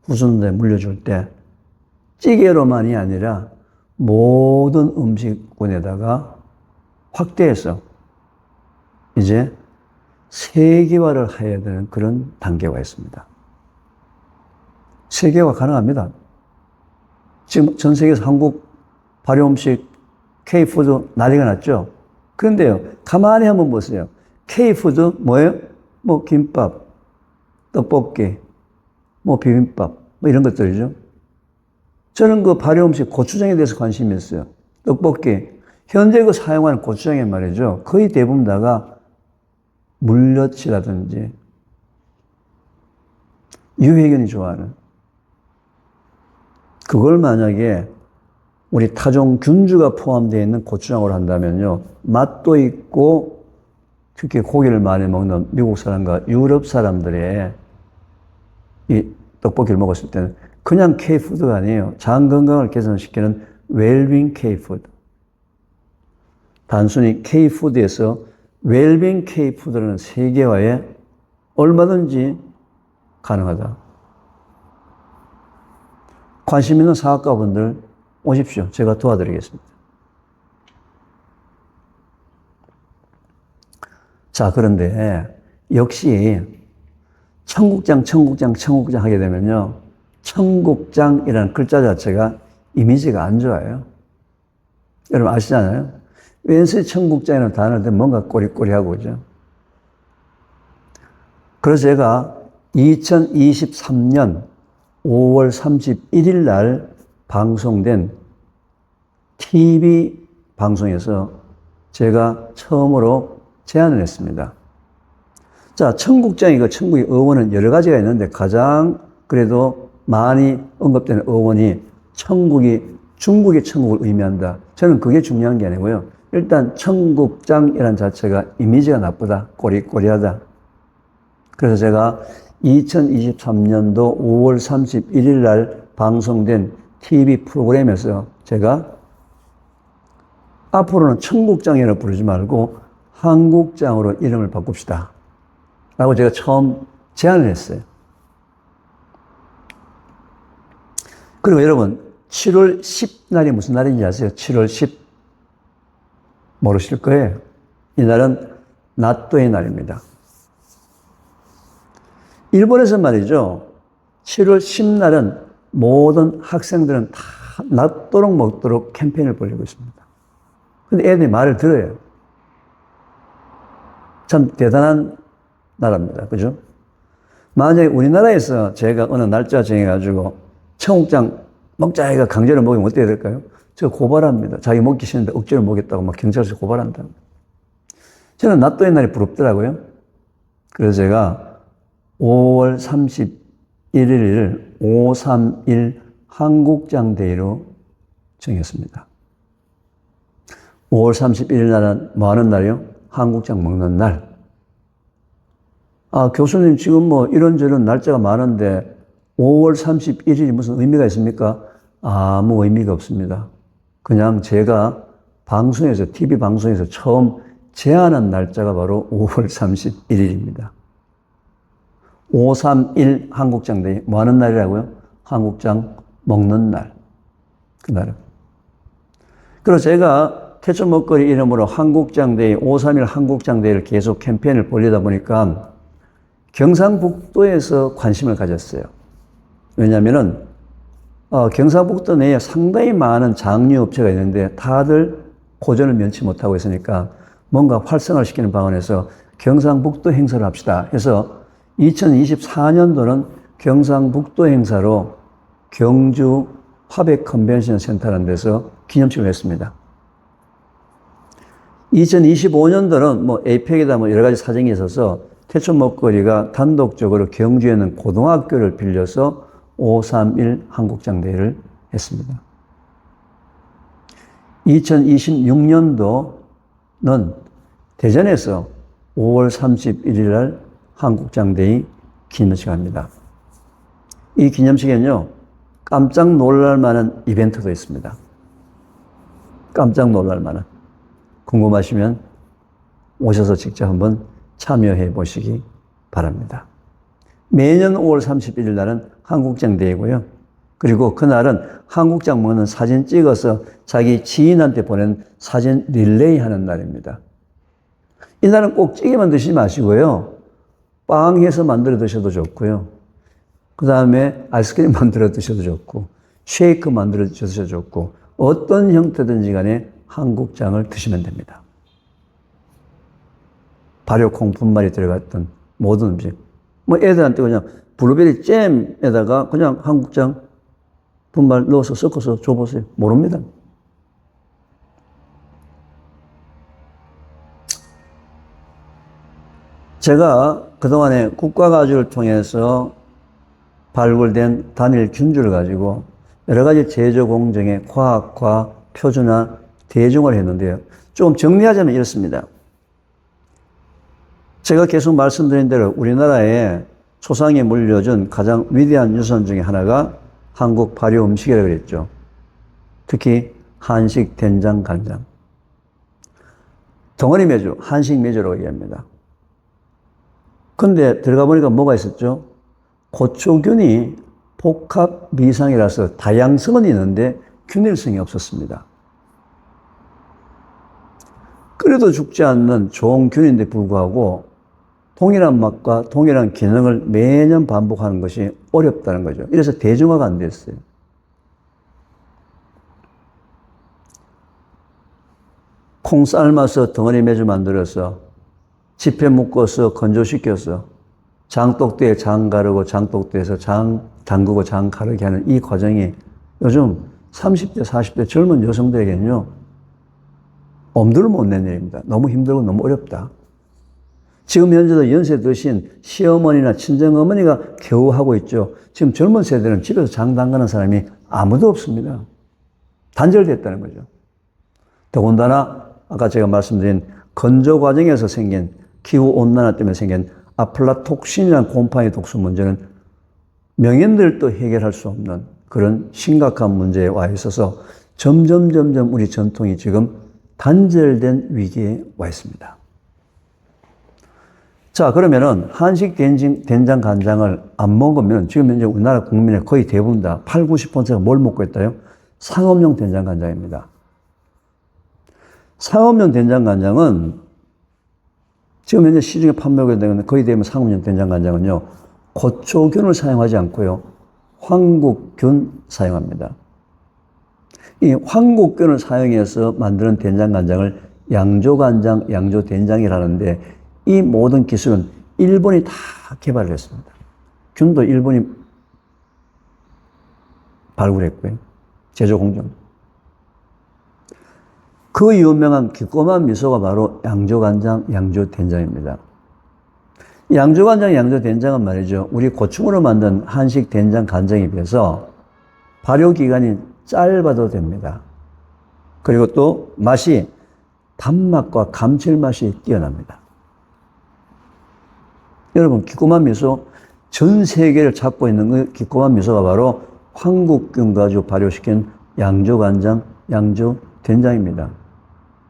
후손들에 물려줄 때 찌개로만이 아니라 모든 음식군에다가 확대해서 이제 세계화를 해야 되는 그런 단계가 있습니다. 세계화 가능합니다. 지금 전 세계에서 한국 발효 음식 K푸드 난리가 났죠. 그런데요, 가만히 한번 보세요. K푸드 뭐예요? 뭐 김밥, 떡볶이, 뭐 비빔밥, 뭐 이런 것들이죠. 저는 그 발효 음식 고추장에 대해서 관심이 있어요. 떡볶이, 현재 그 사용하는 고추장에 말이죠. 거의 대부분 다가 물엿이라든지 유해균이 좋아하는 그걸 만약에 우리 타종 균주가 포함되어 있는 고추장으로 한다면요. 맛도 있고 특히 고기를 많이 먹는 미국 사람과 유럽 사람들의 이 떡볶이를 먹었을 때는 그냥 K푸드가 아니에요. 장 건강을 개선시키는 웰빙 K푸드. 단순히 K푸드에서 웰빙 K푸드라는 세계화에 얼마든지 가능하다. 관심 있는 사학가분들 오십시오. 제가 도와드리겠습니다. 자, 그런데 역시 청국장 하게 되면요. 청국장이라는 글자 자체가 이미지가 안 좋아요. 여러분 아시잖아요? 왠지 청국장이라는 단어를 듣면 뭔가 꼬리꼬리하고 그죠? 그래서 제가 2023년 5월 31일 날 방송된 TV 방송에서 제가 처음으로 제안을 했습니다. 자, 청국장이고 청국의 어원은 여러 가지가 있는데 가장 그래도 많이 언급되는 어원이 중국의 천국을 의미한다. 저는 그게 중요한 게 아니고요. 일단 청국장이라는 자체가 이미지가 나쁘다. 꼬리꼬리하다. 그래서 제가 2023년도 5월 31일 날 방송된 TV 프로그램에서 제가 앞으로는 청국장이라고 부르지 말고 한국장으로 이름을 바꿉시다. 라고 제가 처음 제안을 했어요. 그리고 여러분, 7월 10날이 무슨 날인지 아세요? 7월 10. 모르실 거예요. 이날은 나또의 날입니다. 일본에서 말이죠. 7월 10날은 모든 학생들은 다 나또록 먹도록 캠페인을 벌이고 있습니다. 근데 애들이 말을 들어요. 참 대단한 나라입니다. 그죠? 만약에 우리나라에서 제가 어느 날짜 정해가지고 청국장 먹자기가 강제로 먹이면 어떻게 될까요? 저 고발합니다. 자기 먹기 싫은데 억지로 먹였다고 막 경찰서 고발한다. 저는 낯도 옛날에 부럽더라고요. 그래서 제가 5월 31일을 531 한국장데이로 정했습니다. 5월 31일 날은 뭐 하는 날이요? 한국장 먹는 날. 아, 교수님 지금 뭐 이런저런 날짜가 많은데 5월 31일이 무슨 의미가 있습니까? 아무 의미가 없습니다. 그냥 제가 방송에서, TV 방송에서 처음 제안한 날짜가 바로 5월 31일입니다. 531 한국장데이. 뭐 하는 날이라고요? 한국장 먹는 날. 그날은. 그래서 제가 태초 먹거리 이름으로 한국장데이, 531 한국장데이를 계속 캠페인을 벌리다 보니까 경상북도에서 관심을 가졌어요. 왜냐하면은 경상북도 내에 상당히 많은 장류업체가 있는데 다들 고전을 면치 못하고 있으니까 뭔가 활성화를 시키는 방안에서 경상북도 행사를 합시다 해서 2024년도는 경상북도 행사로 경주 화백 컨벤션 센터라는 데서 기념식을 했습니다. 2025년도는 뭐 에이펙이다 뭐 여러 가지 사정이 있어서 태초 먹거리가 단독적으로 경주에 있는 고등학교를 빌려서 531 한국장데이를 했습니다. 2026년도는 대전에서 5월 31일 날 한국장데이 기념식을 합니다. 이 기념식에는요, 깜짝 놀랄 만한 이벤트도 있습니다. 깜짝 놀랄 만한. 궁금하시면 오셔서 직접 한번 참여해 보시기 바랍니다. 매년 5월 31일 날은 한국장데이고요. 그리고 그날은 한국장 먹는 사진 찍어서 자기 지인한테 보낸 사진 릴레이 하는 날입니다. 이날은 꼭 찌개만 드시지 마시고요. 빵 해서 만들어 드셔도 좋고요. 그 다음에 아이스크림 만들어 드셔도 좋고, 쉐이크 만들어 드셔도 좋고, 어떤 형태든지 간에 한국장을 드시면 됩니다. 발효 콩분말이 들어갔던 모든 음식. 뭐 애들한테 그냥 블루베리 잼에다가 그냥 한국장 분말 넣어서 섞어서 줘보세요. 모릅니다. 제가 그동안에 국가가주를 통해서 발굴된 단일 균주를 가지고 여러 가지 제조 공정의 과학화, 표준화, 대중화를 했는데요. 좀 정리하자면 이렇습니다. 제가 계속 말씀드린 대로 우리나라에 초상에 물려준 가장 위대한 유산 중에 하나가 한국 발효 음식이라고 그랬죠. 특히 한식, 된장, 간장. 덩어리 메주, 한식 메주라고 얘기합니다. 근데 들어가 보니까 뭐가 있었죠? 고초균이 복합 미상이라서 다양성은 있는데 균일성이 없었습니다. 끓여도 죽지 않는 좋은 균인데 불구하고 동일한 맛과 동일한 기능을 매년 반복하는 것이 어렵다는 거죠. 이래서 대중화가 안 됐어요. 콩 삶아서 덩어리 메주 만들어서 지폐 묶어서 건조시켜서 장독대에 장 가르고 장독대에서 장 담그고 장 가르게 하는 이 과정이 요즘 30대, 40대 젊은 여성들에게는요, 엄두를 못 낸 일입니다. 너무 힘들고 너무 어렵다. 지금 현재도 연세 드신 시어머니나 친정어머니가 겨우 하고 있죠. 지금 젊은 세대는 집에서 장 담그는 사람이 아무도 없습니다. 단절됐다는 거죠. 더군다나 아까 제가 말씀드린 건조 과정에서 생긴 기후온난화 때문에 생긴 아플라톡신이라는 곰팡이 독소 문제는 명인들도 해결할 수 없는 그런 심각한 문제에 와 있어서 점점 우리 전통이 지금 단절된 위기에 와 있습니다. 자, 그러면은 한식 된장 간장을 안 먹으면 지금 현재 우리나라 국민의 거의 대부분 다 8, 90%가 뭘 먹고 있다요? 상업용 된장 간장입니다. 상업용 된장 간장은 지금 현재 시중에 판매하고 있는 거의 대부분 상업용 된장 간장은요, 고초균을 사용하지 않고요, 황국균 사용합니다. 이 황국균을 사용해서 만드는 된장 간장을 양조간장, 양조된장이라는데 이 모든 기술은 일본이 다 개발을 했습니다. 균도 일본이 발굴했고요. 제조 공정. 그 유명한 기꼬만 미소가 바로 양조간장, 양조된장입니다. 양조간장, 양조된장은 말이죠. 우리 고충으로 만든 한식 된장 간장에 비해서 발효기간이 짧아도 됩니다. 그리고 또 맛이 단맛과 감칠맛이 뛰어납니다. 여러분, 기꼬만 미소, 전 세계를 잡고 있는 그 기꼬만 미소가 바로 황국균 가지고 발효시킨 양조간장, 양조된장입니다.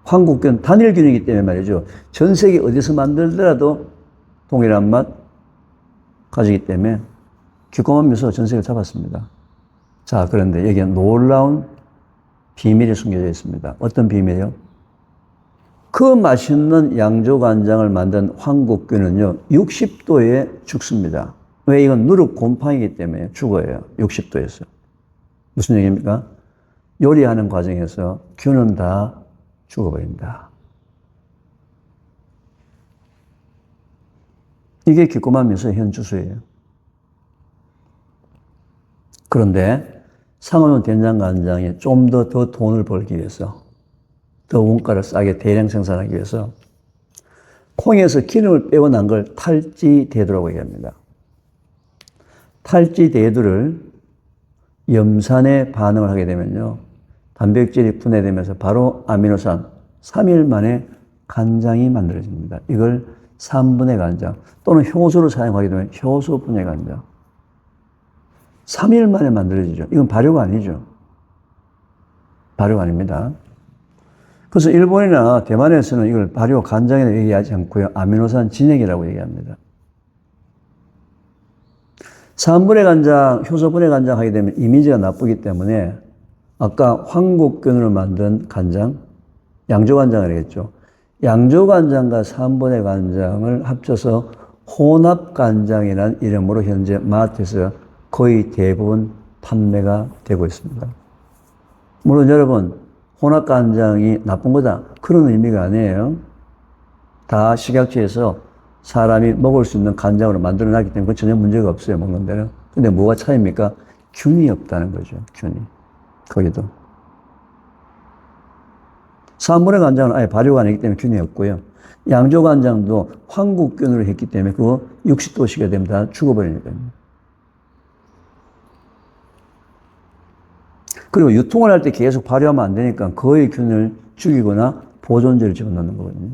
황국균, 단일균이기 때문에 말이죠. 전 세계 어디서 만들더라도 동일한 맛 가지기 때문에 기꼬만 미소가 전 세계를 잡았습니다. 자, 그런데 여기에 놀라운 비밀이 숨겨져 있습니다. 어떤 비밀이요? 그 맛있는 양조간장을 만든 황국균은요, 60도에 죽습니다. 왜? 이건 누룩 곰팡이기 때문에 죽어요. 60도에서. 무슨 얘기입니까? 요리하는 과정에서 균은 다 죽어버린다. 이게 기꼬만 미소의 현 주소예요. 그런데 상업용 된장간장이 좀 더 돈을 벌기 위해서, 더 원가를 싸게 대량 생산하기 위해서 콩에서 기름을 빼어난 걸 탈지대두라고 얘기합니다. 탈지대두를 염산에 반응을 하게 되면요, 단백질이 분해되면서 바로 아미노산 3일 만에 간장이 만들어집니다. 이걸 3분해 간장 또는 효소를 사용하게 되면 효소 분해 간장. 3일 만에 만들어지죠. 이건 발효가 아니죠. 발효가 아닙니다. 그래서 일본이나 대만에서는 이걸 발효 간장이라고 얘기하지 않고요, 아미노산 진액이라고 얘기합니다. 3분해 간장, 효소 분해 간장 하게 되면 이미지가 나쁘기 때문에 아까 황국균으로 만든 간장, 양조간장을 했죠. 양조간장과 3분해 간장을 합쳐서 혼합간장이라는 이름으로 현재 마트에서 거의 대부분 판매가 되고 있습니다. 물론 여러분, 혼합간장이 나쁜 거다, 그런 의미가 아니에요. 다 식약처에서 사람이 먹을 수 있는 간장으로 만들어놨기 때문에 그건 전혀 문제가 없어요, 먹는 데는. 근데 뭐가 차이입니까? 균이 없다는 거죠, 균이. 거기도. 3분해 간장은 아예 발효가 아니기 때문에 균이 없고요. 양조간장도 황국균으로 했기 때문에 그거 60도씨가 되면 다 죽어버리니까요. 그리고 유통을 할 때 계속 발효하면 안 되니까 거의 균을 죽이거나 보존제를 집어넣는 거거든요.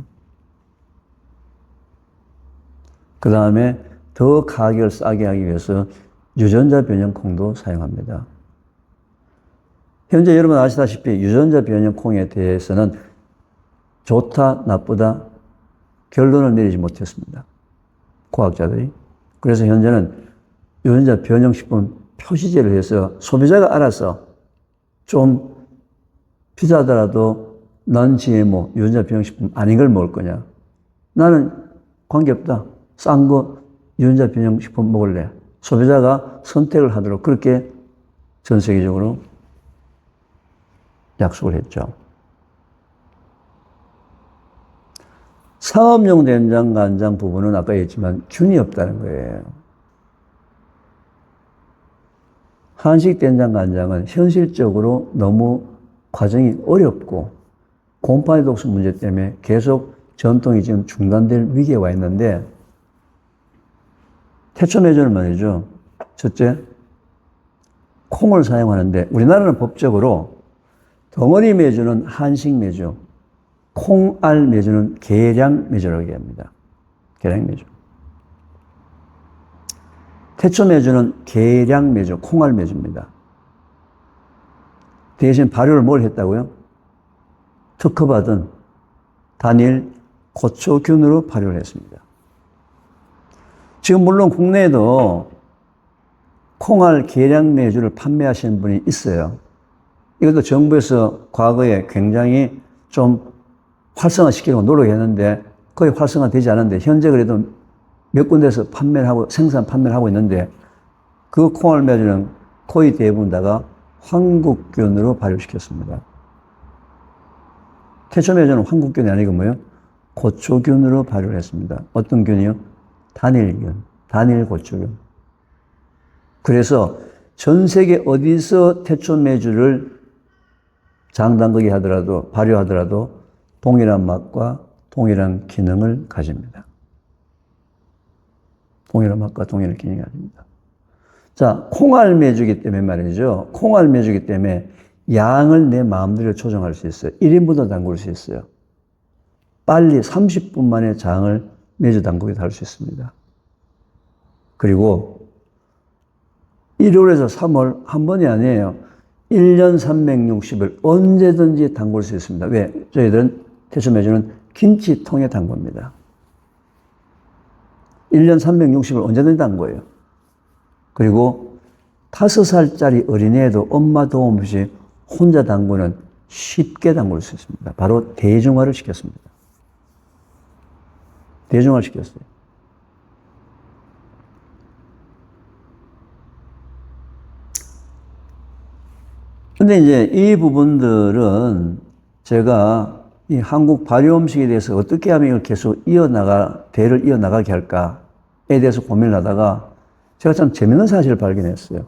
그 다음에 더 가격을 싸게 하기 위해서 유전자 변형 콩도 사용합니다. 현재 여러분 아시다시피 유전자 변형 콩에 대해서는 좋다, 나쁘다 결론을 내리지 못했습니다. 과학자들이. 그래서 현재는 유전자 변형 식품 표시제를 해서 소비자가 알아서 좀 비싸더라도 넌 GMO, 유전자 변형 식품 아닌 걸 먹을 거냐. 나는 관계없다. 싼 거 유전자 변형 식품 먹을래. 소비자가 선택을 하도록 그렇게 전 세계적으로 약속을 했죠. 상업용 된장, 간장 부분은 아까 얘기했지만 균이 없다는 거예요. 한식 된장, 간장은 현실적으로 너무 과정이 어렵고 곰팡이 독성 문제 때문에 계속 전통이 지금 중단될 위기에 와 있는데, 태초 매주는 말이죠. 첫째, 콩을 사용하는데 우리나라는 법적으로 덩어리 매주는 한식 매주, 콩알 매주는 계량 매주라고 얘기합니다. 계량 매주. 태초 매주는 계량 매주, 콩알 매주입니다. 대신 발효를 뭘 했다고요? 특허받은 단일 고초균으로 발효를 했습니다. 지금 물론 국내에도 콩알 계량 매주를 판매하시는 분이 있어요. 이것도 정부에서 과거에 굉장히 좀 활성화시키려고 노력했는데 거의 활성화되지 않은데 현재 그래도 몇 군데에서 판매를 하고 판매를 하고 있는데 그 콩알 매주는 거의 대부분 다가 황국균으로 발효시켰습니다. 태초 매주는 황국균이 아니고 뭐요? 고초균으로 발효를 했습니다. 어떤 균이요? 단일균, 단일고초균. 그래서 전 세계 어디서 태초 매주를 장 담그기 하더라도, 발효하더라도 동일한 맛과 동일한 기능을 가집니다. 동일한 맛과 동일한 기능을 가집니다. 자, 콩알매주기 때문에 말이죠. 콩알매주기 때문에 양을 내 마음대로 조정할 수 있어요. 1인분도 담글 수 있어요. 빨리 30분 만에 장을 매주 담그기도 할 수 있습니다. 그리고 1월에서 3월 한 번이 아니에요. 1년 360일 언제든지 담글 수 있습니다. 왜? 저희들은 태초매주는 김치통에 담굽니다. 1년 360일 언제든지 담궈요. 그리고 5살짜리 어린애도 엄마 도움 없이 혼자 담그는 쉽게 담글 수 있습니다. 바로 대중화를 시켰습니다. 대중화를 시켰어요. 근데 이제 이 부분들은 제가 이 한국 발효 음식에 대해서 어떻게 하면 이걸 계속 대를 이어나가게 할까에 대해서 고민을 하다가 제가 참 재밌는 사실을 발견했어요.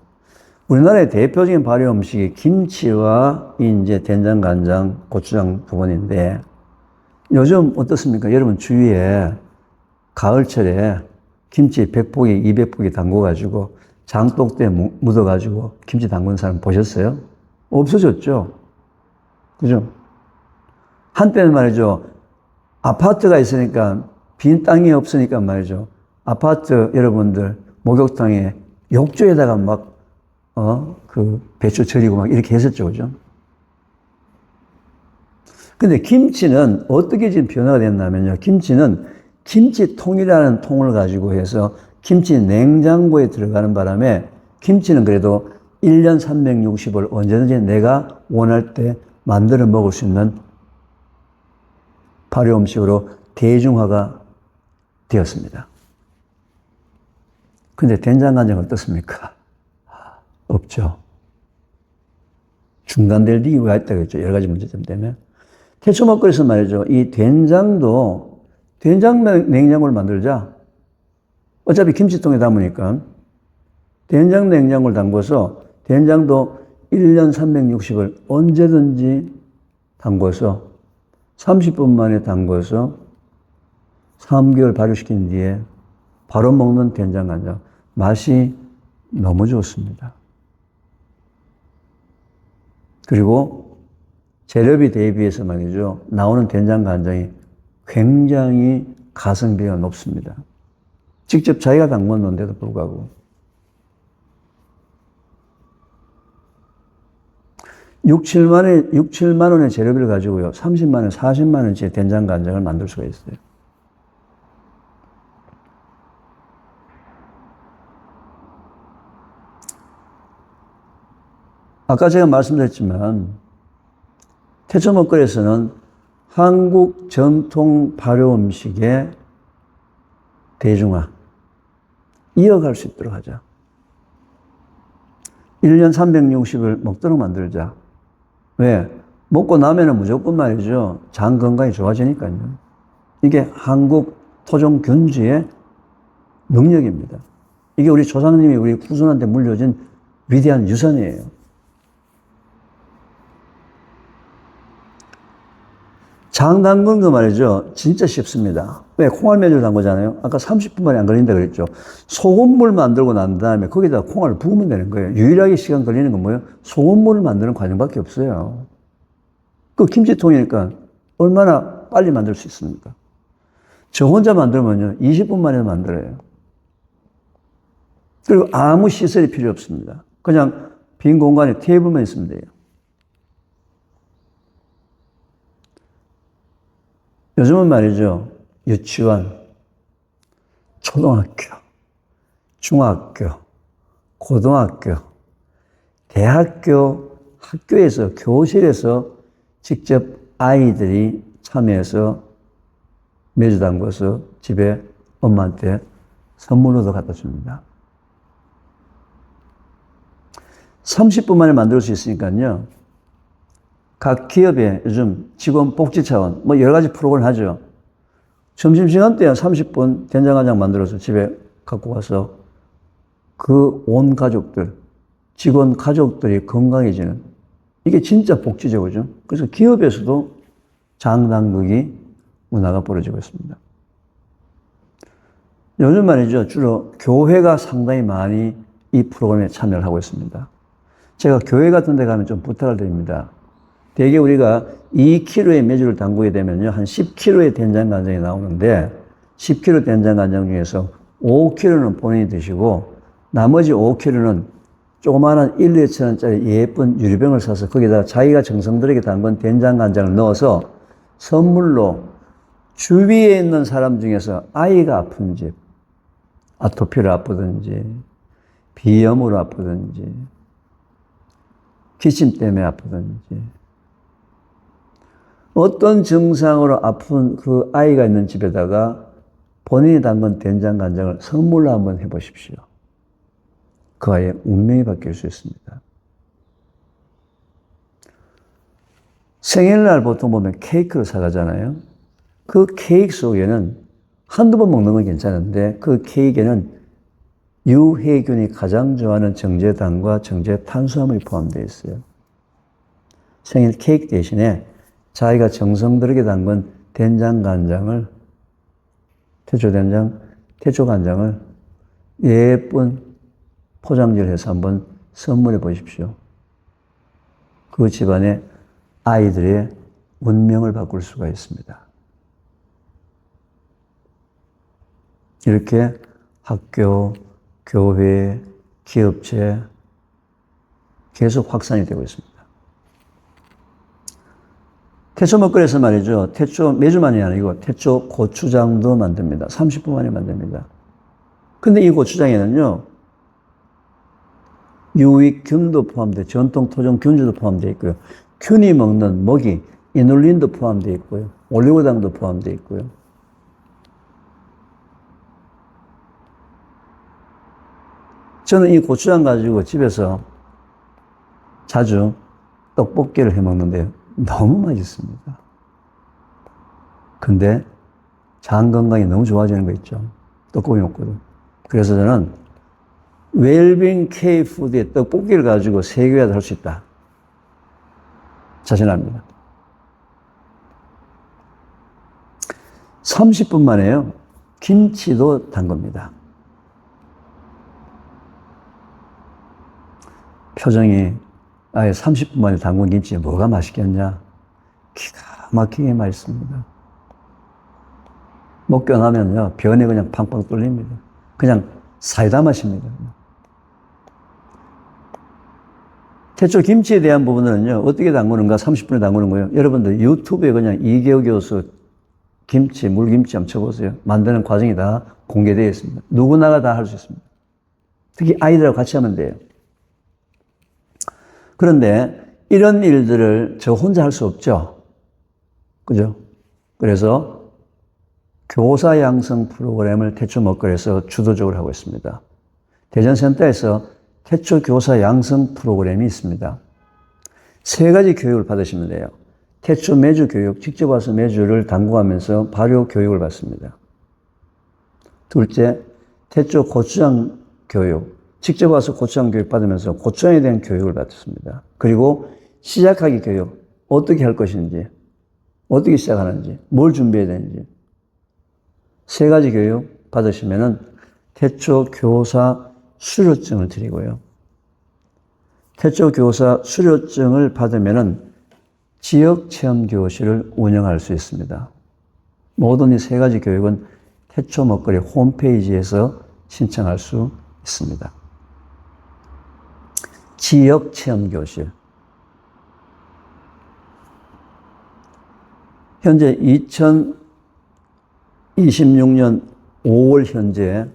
우리나라의 대표적인 발효 음식이 김치와 이제 된장, 간장, 고추장 부분인데 요즘 어떻습니까? 여러분 주위에 가을철에 김치 100포기, 200포기 담궈가지고 장독대에 묻어가지고 김치 담그는 사람 보셨어요? 없어졌죠? 그죠? 한때는 말이죠. 아파트가 있으니까, 빈 땅이 없으니까 말이죠. 아파트 여러분들 목욕탕에 욕조에다가 막, 배추 절이고 막 이렇게 했었죠. 그죠? 근데 김치는 어떻게 지금 변화가 됐냐면요. 김치는 김치통이라는 통을 가지고 해서 김치 냉장고에 들어가는 바람에 김치는 그래도 1년 360일 언제든지 내가 원할 때 만들어 먹을 수 있는 발효 음식으로 대중화가 되었습니다. 근데 된장, 간장은 어떻습니까? 없죠. 중단될 이유가 있다겠죠. 여러 가지 문제점 때문에. 태초 먹거리에서 말이죠. 이 된장도 된장 냉장고를 만들자. 어차피 김치통에 담으니까 된장 냉장고를 담궈서 된장도 1년 360일 언제든지 담궈서 30분 만에 담궈서 3개월 발효시킨 뒤에 바로 먹는 된장, 간장. 맛이 너무 좋습니다. 그리고 재료비 대비해서 말이죠. 나오는 된장, 간장이 굉장히 가성비가 높습니다. 직접 자기가 담궜는데도 불구하고. 6, 7만 원의 재료비를 가지고요. 30만 원, 40만 원짜리 된장, 간장을 만들 수가 있어요. 아까 제가 말씀드렸지만 태초 먹거리에서는 한국 전통 발효 음식의 대중화 이어갈 수 있도록 하자. 1년 360일 먹도록 만들자. 왜? 먹고 나면은 무조건 말이죠. 장 건강이 좋아지니까요. 이게 한국 토종 균주의 능력입니다. 이게 우리 조상님이 우리 후손한테 물려준 위대한 유산이에요. 장 담그는 거 말이죠. 진짜 쉽습니다. 왜? 콩알매주를 담그잖아요. 아까 30분 만에 안 걸린다 그랬죠. 소금물 만들고 난 다음에 거기다가 콩알을 부으면 되는 거예요. 유일하게 시간 걸리는 건 뭐예요? 소금물을 만드는 과정밖에 없어요. 그 김치통이니까 얼마나 빨리 만들 수 있습니까? 저 혼자 만들면요. 20분 만에 만들어요. 그리고 아무 시설이 필요 없습니다. 그냥 빈 공간에 테이블만 있으면 돼요. 요즘은 말이죠. 유치원, 초등학교, 중학교, 고등학교, 대학교, 학교에서, 교실에서 직접 아이들이 참여해서 매주 담궈서 집에 엄마한테 선물로도 갖다 줍니다. 30분 만에 만들 수 있으니까요. 각 기업에 요즘 직원 복지 차원, 뭐 여러 가지 프로그램을 하죠. 점심시간 때 30분 된장간장 만들어서 집에 갖고 가서 그 온 가족들, 직원 가족들이 건강해지는 이게 진짜 복지죠, 그죠? 그래서 기업에서도 장당국이 문화가 벌어지고 있습니다. 요즘 말이죠. 주로 교회가 상당히 많이 이 프로그램에 참여를 하고 있습니다. 제가 교회 같은 데 가면 좀 부탁을 드립니다. 대개 우리가 2kg의 메주를 담그게 되면요. 한 10kg의 된장간장이 나오는데 10kg 된장간장 중에서 5kg는 본인이 드시고 나머지 5kg는 조그마한 1, 2천원짜리 예쁜 유리병을 사서 거기다가 자기가 정성 들이게 담근 된장간장을 넣어서 선물로 주위에 있는 사람 중에서 아이가 아픈 집, 아토피로 아프든지 비염으로 아프든지 기침 때문에 아프든지 어떤 증상으로 아픈 그 아이가 있는 집에다가 본인이 담근 된장간장을 선물로 한번 해보십시오. 그 아이의 운명이 바뀔 수 있습니다. 생일날 보통 보면 케이크를 사가잖아요. 그 케이크 속에는 한두 번 먹는 건 괜찮은데 그 케이크에는 유해균이 가장 좋아하는 정제당과 정제탄수화물이 포함되어 있어요. 생일 케이크 대신에 자기가 정성 들이게 담근 된장간장을, 태초된장, 태초간장을 예쁜 포장지를 해서 한번 선물해 보십시오. 그 집안의 아이들의 운명을 바꿀 수가 있습니다. 이렇게 학교, 교회, 기업체 계속 확산이 되고 있습니다. 태초 먹거리에서 말이죠. 태초 메주만이 아니고 태초 고추장도 만듭니다. 30분 만에 만듭니다. 근데 이 고추장에는요. 유익균도 포함되어 전통 토종 균주도 포함되어 있고요. 균이 먹는 먹이 이눌린도 포함되어 있고요. 올리고당도 포함되어 있고요. 저는 이 고추장 가지고 집에서 자주 떡볶이를 해 먹는데요. 너무 맛있습니다. 근데 장 건강이 너무 좋아지는 거 있죠. 떡볶이 먹거든. 그래서 저는 웰빙 K푸드의 떡볶이를 가지고 세계화를 할 수 있다. 자신합니다. 30분 만에요. 김치도 담급니다. 표정이 아예 30분 만에 담근 김치에 뭐가 맛있겠냐? 기가 막히게 맛있습니다. 먹고 나면요. 변이 그냥 팡팡 뚫립니다. 그냥 사이다 맛입니다. 태초 김치에 대한 부분은요. 어떻게 담그는가? 30분에 담그는 거예요. 여러분들 유튜브에 그냥 이계호 교수 김치, 물김치 한번 쳐보세요. 만드는 과정이 다 공개되어 있습니다. 누구나가 다 할 수 있습니다. 특히 아이들하고 같이 하면 돼요. 그런데 이런 일들을 저 혼자 할 수 없죠. 그죠? 그래서 교사 양성 프로그램을 태초 먹거리에서 주도적으로 하고 있습니다. 대전센터에서 태초 교사 양성 프로그램이 있습니다. 3가지 교육을 받으시면 돼요. 태초 매주 교육, 직접 와서 매주를 담궈가면서 발효 교육을 받습니다. 둘째, 태초 고추장 교육. 직접 와서 고추장 교육 받으면서 고추장에 대한 교육을 받습니다. 그리고 시작하기 교육. 어떻게 할 것인지, 어떻게 시작하는지, 뭘 준비해야 되는지. 3가지 교육 받으시면은 태초 교사 수료증을 드리고요. 태초 교사 수료증을 받으면은 지역 체험 교실을 운영할 수 있습니다. 모든 이 3가지 교육은 태초 먹거리 홈페이지에서 신청할 수 있습니다. 지역 체험 교실. 현재 2026년 5월 현재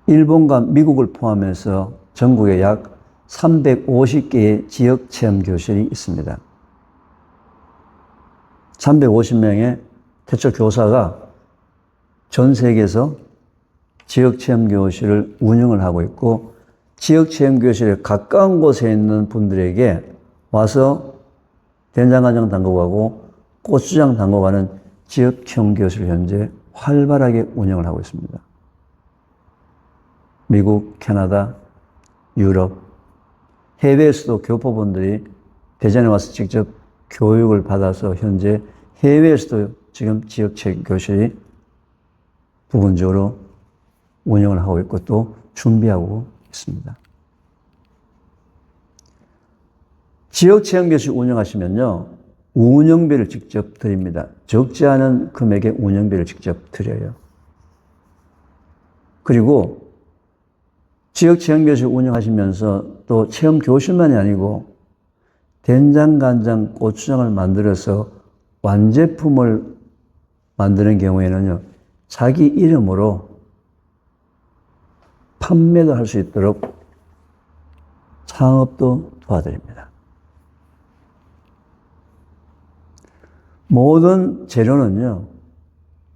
일본과 미국을 포함해서 전국에 약 350개의 지역 체험 교실이 있습니다. 350명의 태초 교사가 전 세계에서 지역 체험 교실을 운영을 하고 있고 지역 체험 교실에 가까운 곳에 있는 분들에게 와서 된장간장 담궈가고 고추장 담궈가는 지역 체험 교실을 현재 활발하게 운영을 하고 있습니다. 미국, 캐나다, 유럽, 해외에서도 교포분들이 대전에 와서 직접 교육을 받아서 현재 해외에서도 지금 지역체육교실이 부분적으로 운영을 하고 있고 또 준비하고 있습니다. 지역체험교실 운영하시면요, 운영비를 직접 드립니다. 적지 않은 금액의 운영비를 직접 드려요. 그리고 지역체험교실 운영하시면서 또 체험교실만이 아니고 된장, 간장, 고추장을 만들어서 완제품을 만드는 경우에는요, 자기 이름으로 판매도 할 수 있도록 창업도 도와드립니다. 모든 재료는요,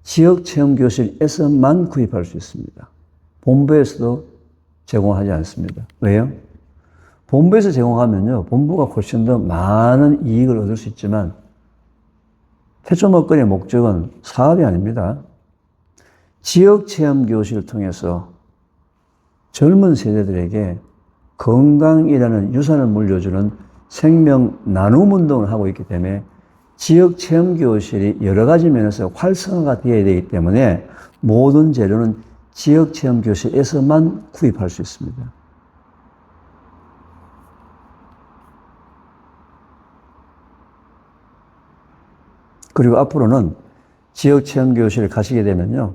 지역체험교실에서만 구입할 수 있습니다. 본부에서도 제공하지 않습니다. 왜요? 본부에서 제공하면요, 본부가 훨씬 더 많은 이익을 얻을 수 있지만, 태초 먹거리의 목적은 사업이 아닙니다. 지역체험교실을 통해서 젊은 세대들에게 건강이라는 유산을 물려주는 생명 나눔 운동을 하고 있기 때문에 지역체험교실이 여러 가지 면에서 활성화가 되어야 되기 때문에 모든 재료는 지역체험교실에서만 구입할 수 있습니다. 그리고 앞으로는 지역체험교실을 가시게 되면요,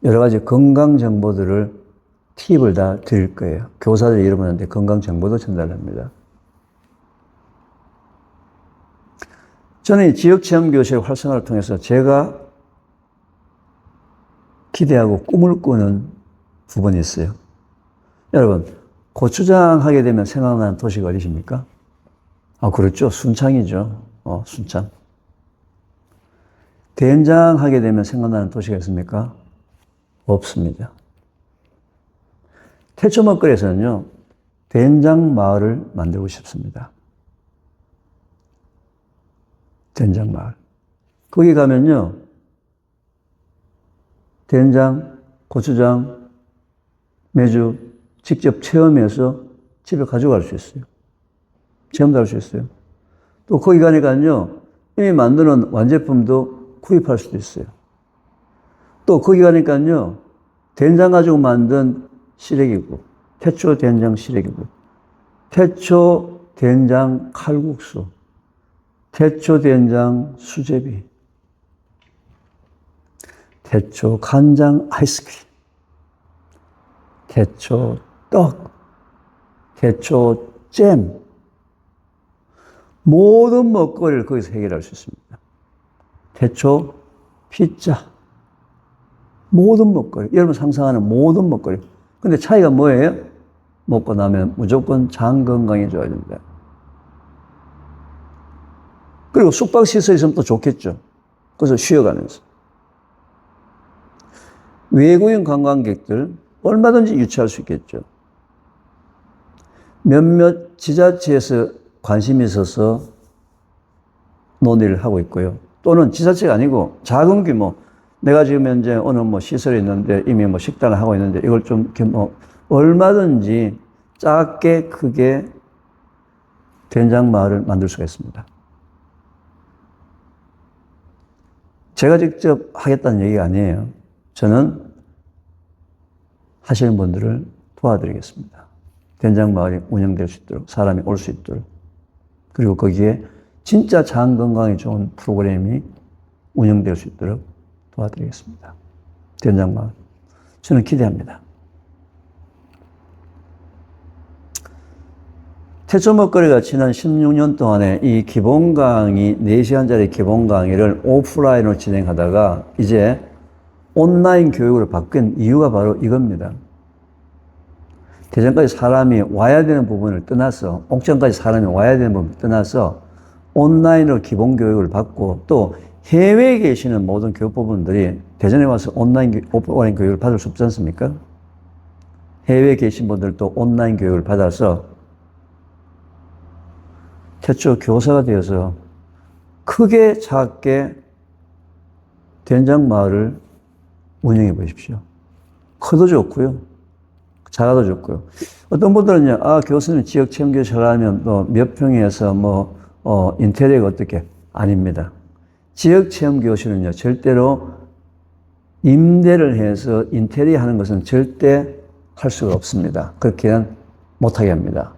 여러 가지 건강 정보들을 팁을 다 드릴 거예요. 교사들이 여러분한테 건강 정보도 전달합니다. 저는 이 지역체험교실 활성화를 통해서 제가 기대하고 꿈을 꾸는 부분이 있어요. 여러분, 고추장 하게 되면 생각나는 도시가 어디십니까? 아, 그렇죠. 순창이죠. 순창. 된장 하게 되면 생각나는 도시가 있습니까? 없습니다. 태초 먹거리에서는요, 된장 마을을 만들고 싶습니다. 된장 마을. 거기 가면요, 된장, 고추장, 매주 직접 체험해서 집에 가져갈 수 있어요. 체험도 할 수 있어요. 또 거기 가니까요, 이미 만드는 완제품도 구입할 수도 있어요. 또 거기 가니까요, 된장 가지고 만든 시래기국, 태초 된장 시래기국, 태초 된장 칼국수, 태초 된장 수제비, 태초 간장 아이스크림, 태초 떡, 태초 잼, 모든 먹거리를 거기서 해결할 수 있습니다. 태초 피자, 모든 먹거리, 여러분 상상하는 모든 먹거리. 근데 차이가 뭐예요? 먹고 나면 무조건 장 건강이 좋아집니다. 그리고 숙박시설이 있으면 또 좋겠죠. 그래서 쉬어가면서. 외국인 관광객들 얼마든지 유치할 수 있겠죠. 몇몇 지자체에서 관심이 있어서 논의를 하고 있고요. 또는 지자체가 아니고 작은 규모, 내가 지금 현재 어느 시설이 있는데 이미 식당을 하고 있는데 이걸 좀 얼마든지 작게 크게 된장 마을을 만들 수가 있습니다. 제가 직접 하겠다는 얘기가 아니에요. 저는 하시는 분들을 도와드리겠습니다. 된장 마을이 운영될 수 있도록, 사람이 올 수 있도록. 그리고 거기에 진짜 장 건강에 좋은 프로그램이 운영될 수 있도록 도와드리겠습니다. 된장 마을. 저는 기대합니다. 태초 먹거리가 지난 16년 동안에 이 기본 강의, 4시간짜리 기본 강의를 오프라인으로 진행하다가 이제 온라인 교육으로 바뀐 이유가 바로 이겁니다. 대전까지 사람이 와야 되는 부분을 떠나서, 옥천까지 사람이 와야 되는 부분을 떠나서 온라인으로 기본 교육을 받고 또 해외에 계시는 모든 교포분들이 대전에 와서 오프라인 교육을 받을 수 없지 않습니까? 해외에 계신 분들도 온라인 교육을 받아서 태초 교사가 되어서 크게 작게 된장 마을을 운영해 보십시오. 커도 좋고요. 자가도 좋고요. 어떤 분들은요, 교수님 지역 체험 교실 하면 또 몇 평에서 인테리어가 어떻게? 아닙니다. 지역 체험 교실은요, 절대로 임대를 해서 인테리어 하는 것은 절대 할 수가 없습니다. 그렇게는 못하게 합니다.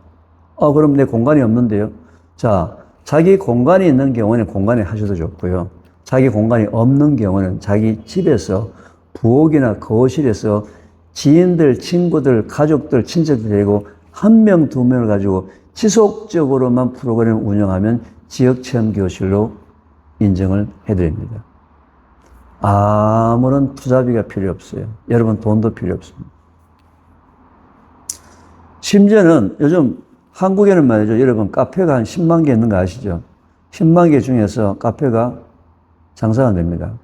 그럼 내 공간이 없는데요? 자, 자기 공간이 있는 경우는 공간에 하셔도 좋고요. 자기 공간이 없는 경우는 자기 집에서 부엌이나 거실에서 지인들, 친구들, 가족들, 친척들 데리고 한 명, 두 명을 가지고 지속적으로만 프로그램을 운영하면 지역체험교실로 인정을 해드립니다. 아무런 투자비가 필요 없어요. 여러분 돈도 필요 없습니다. 심지어는 요즘 한국에는 말이죠. 여러분 카페가 한 10만 개 있는 거 아시죠? 10만 개 중에서 카페가 장사가 안 됩니다.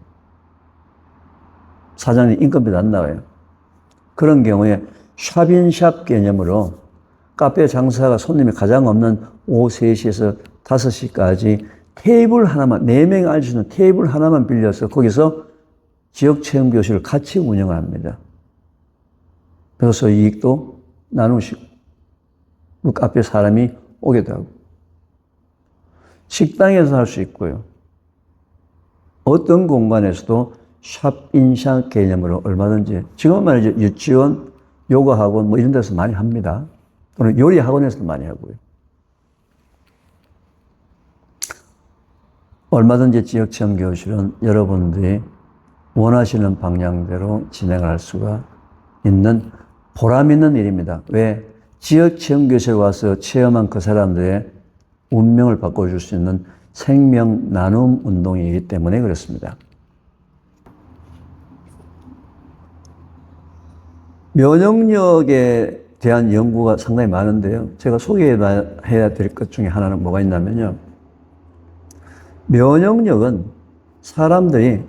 사장님 인건비도 안 나와요. 그런 경우에 샵인샵 개념으로 카페 장사가 손님이 가장 없는 오후 3시에서 5시까지 테이블 하나만, 4명이 앉을 수 있는 테이블 하나만 빌려서 거기서 지역체험교실을 같이 운영을 합니다. 그래서 이익도 나누시고, 그 카페 사람이 오기도 하고, 식당에서 할 수 있고요. 어떤 공간에서도 샵인샵 개념으로 얼마든지, 지금은 말이죠. 유치원, 요가학원 이런 데서 많이 합니다. 또는 요리학원에서도 많이 하고요. 얼마든지 지역체험교실은 여러분들이 원하시는 방향대로 진행을 할 수가 있는 보람 있는 일입니다. 왜? 지역체험교실에 와서 체험한 그 사람들의 운명을 바꿔줄 수 있는 생명 나눔 운동이기 때문에 그렇습니다. 면역력에 대한 연구가 상당히 많은데요. 제가 소개해야 될 것 중에 하나는 뭐가 있냐면요. 면역력은 사람들이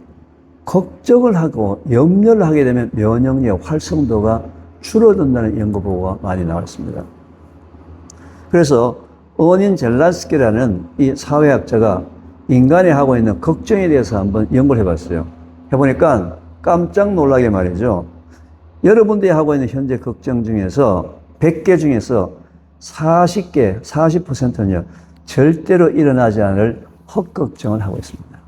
걱정을 하고 염려를 하게 되면 면역력 활성도가 줄어든다는 연구 보고가 많이 나와 있습니다. 그래서 어닌 젤라스키라는 이 사회학자가 인간이 하고 있는 걱정에 대해서 한번 연구를 해봤어요. 해보니까 깜짝 놀라게 말이죠. 여러분들이 하고 있는 현재 걱정 중에서 100개 중에서 40개, 40%는요. 절대로 일어나지 않을 헛걱정을 하고 있습니다.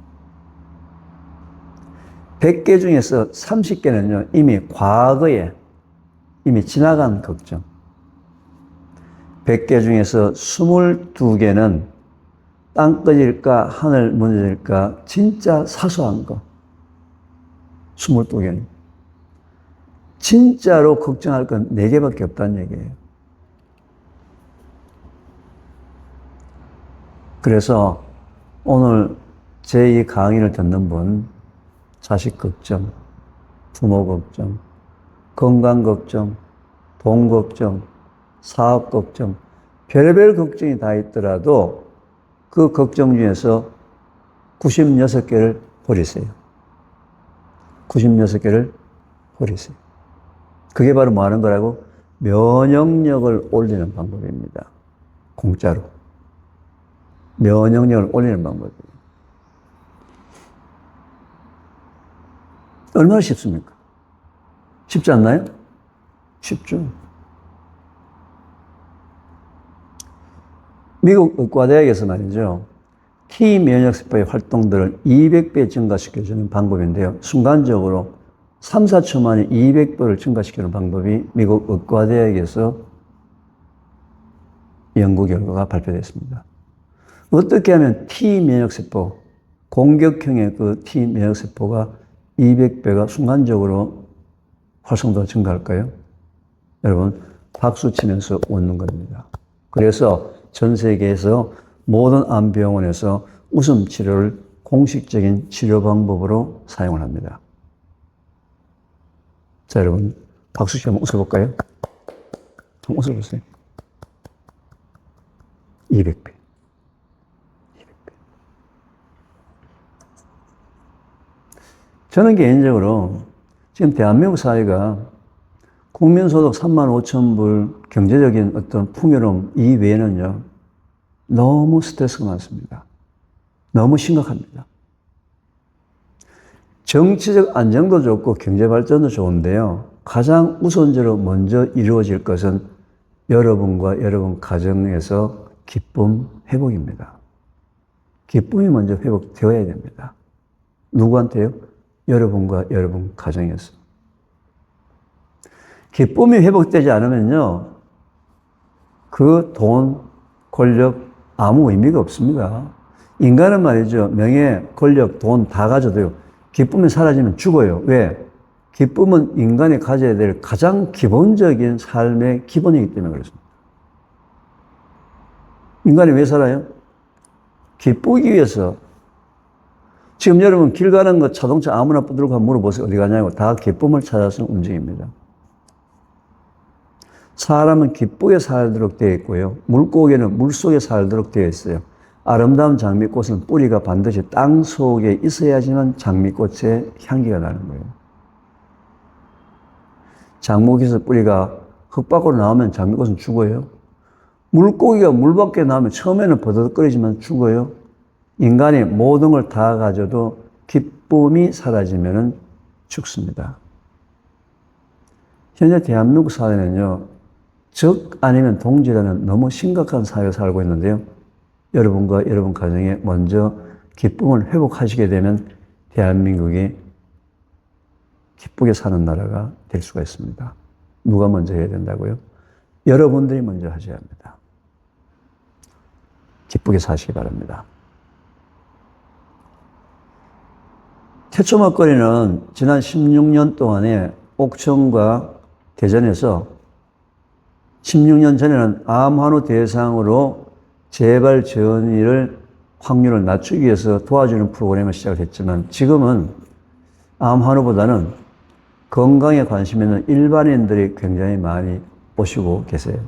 100개 중에서 30개는요. 이미 과거에 이미 지나간 걱정. 100개 중에서 22개는 땅 꺼질까 하늘 무너질까 진짜 사소한 거. 22개는. 진짜로 걱정할 건 4개밖에 없다는 얘기예요. 그래서 오늘 제 이 강의를 듣는 분, 자식 걱정, 부모 걱정, 건강 걱정, 돈 걱정, 사업 걱정, 별의별 걱정이 다 있더라도 그 걱정 중에서 96개를 버리세요. 96개를 버리세요. 그게 바로 뭐 하는 거라고? 면역력을 올리는 방법입니다. 공짜로. 면역력을 올리는 방법이에요. 얼마나 쉽습니까? 쉽지 않나요? 쉽죠. 미국 의과대학에서 말이죠. T 면역세포의 활동들을 200배 증가시켜주는 방법인데요. 순간적으로 3, 4초 만에 200배를 증가시키는 방법이 미국 의과대학에서 연구 결과가 발표됐습니다. 어떻게 하면 T 면역세포, 공격형의 그 T 면역세포가 200배가 순간적으로 활성도가 증가할까요? 여러분, 박수 치면서 웃는 겁니다. 그래서 전 세계에서 모든 암병원에서 웃음 치료를 공식적인 치료 방법으로 사용을 합니다. 자, 여러분, 박수 치고 한번 웃어볼까요? 한번 웃어보세요. 200배. 저는 개인적으로 지금 대한민국 사회가 국민소득 3만 5천 불 경제적인 어떤 풍요로움 이외에는요, 너무 스트레스가 많습니다. 너무 심각합니다. 정치적 안정도 좋고 경제 발전도 좋은데요. 가장 우선적으로 먼저 이루어질 것은 여러분과 여러분 가정에서 기쁨 회복입니다. 기쁨이 먼저 회복되어야 됩니다. 누구한테요? 여러분과 여러분 가정에서. 기쁨이 회복되지 않으면요, 그 돈, 권력, 아무 의미가 없습니다. 인간은 말이죠, 명예, 권력, 돈 다 가져도요, 기쁨이 사라지면 죽어요. 왜? 기쁨은 인간이 가져야 될 가장 기본적인 삶의 기본이기 때문에 그렇습니다. 인간이 왜 살아요? 기쁘기 위해서. 지금 여러분 길 가는 거 자동차 아무나 들고 물어보세요. 어디 가냐고. 다 기쁨을 찾아서 움직입니다. 사람은 기쁘게 살도록 되어 있고요. 물고기는 물속에 살도록 되어 있어요. 아름다운 장미꽃은 뿌리가 반드시 땅 속에 있어야지만 장미꽃의 향기가 나는 거예요. 장목에서 뿌리가 흙 밖으로 나오면 장미꽃은 죽어요. 물고기가 물 밖에 나오면 처음에는 버덕거리지만 죽어요. 인간이 모든 걸 다 가져도 기쁨이 사라지면 죽습니다. 현재 대한민국 사회는요, 적 아니면 동지라는 너무 심각한 사회에 살고 있는데요. 여러분과 여러분 가정에 먼저 기쁨을 회복하시게 되면 대한민국이 기쁘게 사는 나라가 될 수가 있습니다. 누가 먼저 해야 된다고요? 여러분들이 먼저 하셔야 합니다. 기쁘게 사시기 바랍니다. 태초 먹거리는 지난 16년 동안에 옥천과 대전에서 16년 전에는 암환우 대상으로 재발 전이를 확률을 낮추기 위해서 도와주는 프로그램을 시작을 했지만 지금은 암환우보다는 건강에 관심 있는 일반인들이 굉장히 많이 오시고 계세요.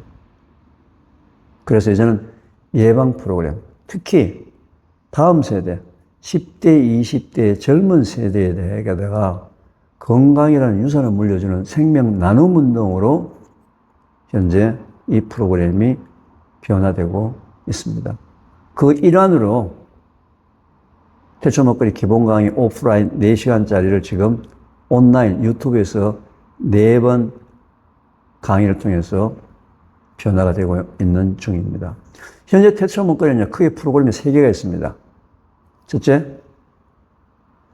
그래서 이제는 예방 프로그램, 특히 다음 세대, 10대, 20대 젊은 세대에 대해가 건강이라는 유산을 물려주는 생명 나눔 운동으로 현재 이 프로그램이 변화되고 있습니다. 그 일환으로 태초 먹거리 기본 강의 오프라인 4시간짜리를 지금 온라인 유튜브에서 4번 강의를 통해서 변화가 되고 있는 중입니다. 현재 태초 먹거리는 크게 프로그램이 3개가 있습니다. 첫째,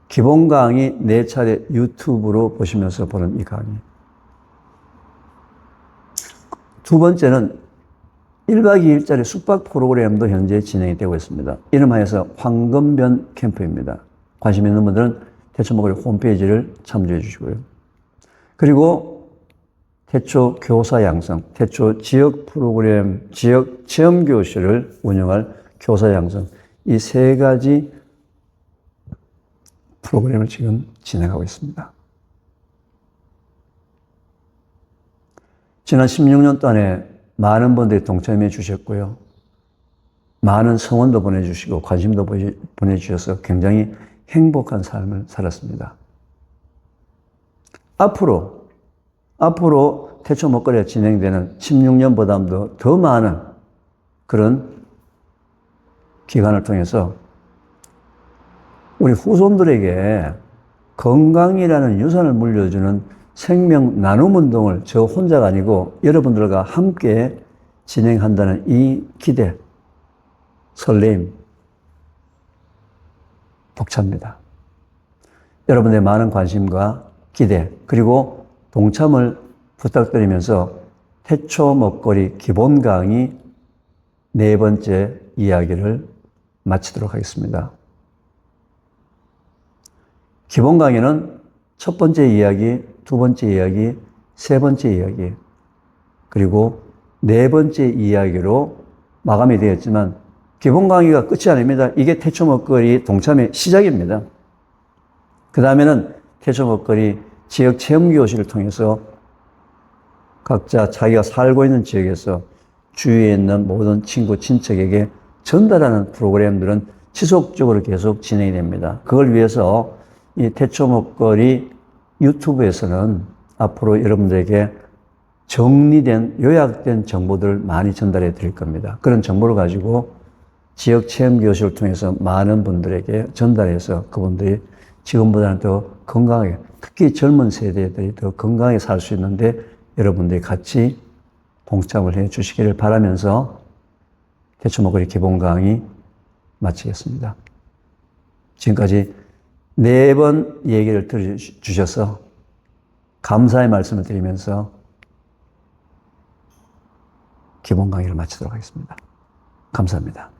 기본 강의 4차례 유튜브로 보시면서 보는 이 강의. 두 번째는 1박 2일짜리 숙박 프로그램도 현재 진행이 되고 있습니다. 이름하여서 황금변 캠프입니다. 관심 있는 분들은 태초 먹거리 홈페이지를 참조해 주시고요. 그리고 태초 교사 양성, 태초 지역 프로그램, 지역 체험 교실을 운영할 교사 양성, 이 3가지 프로그램을 지금 진행하고 있습니다. 지난 16년 동안에 많은 분들이 동참해 주셨고요. 많은 성원도 보내주시고 관심도 보내주셔서 굉장히 행복한 삶을 살았습니다. 앞으로 태초 먹거리가 진행되는 16년보다도 더 많은 그런 기간을 통해서 우리 후손들에게 건강이라는 유산을 물려주는 생명 나눔 운동을 저 혼자가 아니고 여러분들과 함께 진행한다는 이 기대, 설렘, 벅찹니다. 여러분의 많은 관심과 기대, 그리고 동참을 부탁드리면서 태초 먹거리 기본 강의 4번째 이야기를 마치도록 하겠습니다. 기본 강의는 첫 번째 이야기, 두 번째 이야기, 세 번째 이야기, 그리고 4번째 이야기로 마감이 되었지만 기본 강의가 끝이 아닙니다. 이게 태초 먹거리 동참의 시작입니다. 그 다음에는 태초 먹거리 지역 체험 교실을 통해서 각자 자기가 살고 있는 지역에서 주위에 있는 모든 친구, 친척에게 전달하는 프로그램들은 지속적으로 계속 진행이 됩니다. 그걸 위해서 이 태초 먹거리 유튜브에서는 앞으로 여러분들에게 정리된, 요약된 정보들을 많이 전달해 드릴 겁니다. 그런 정보를 가지고 지역 체험 교실을 통해서 많은 분들에게 전달해서 그분들이 지금보다는 더 건강하게 특히 젊은 세대들이 더 건강하게 살 수 있는데 여러분들이 같이 동참을 해 주시기를 바라면서 대추 먹거리 기본 강의 마치겠습니다. 지금까지 4번 얘기를 들어주셔서 감사의 말씀을 드리면서 기본 강의를 마치도록 하겠습니다. 감사합니다.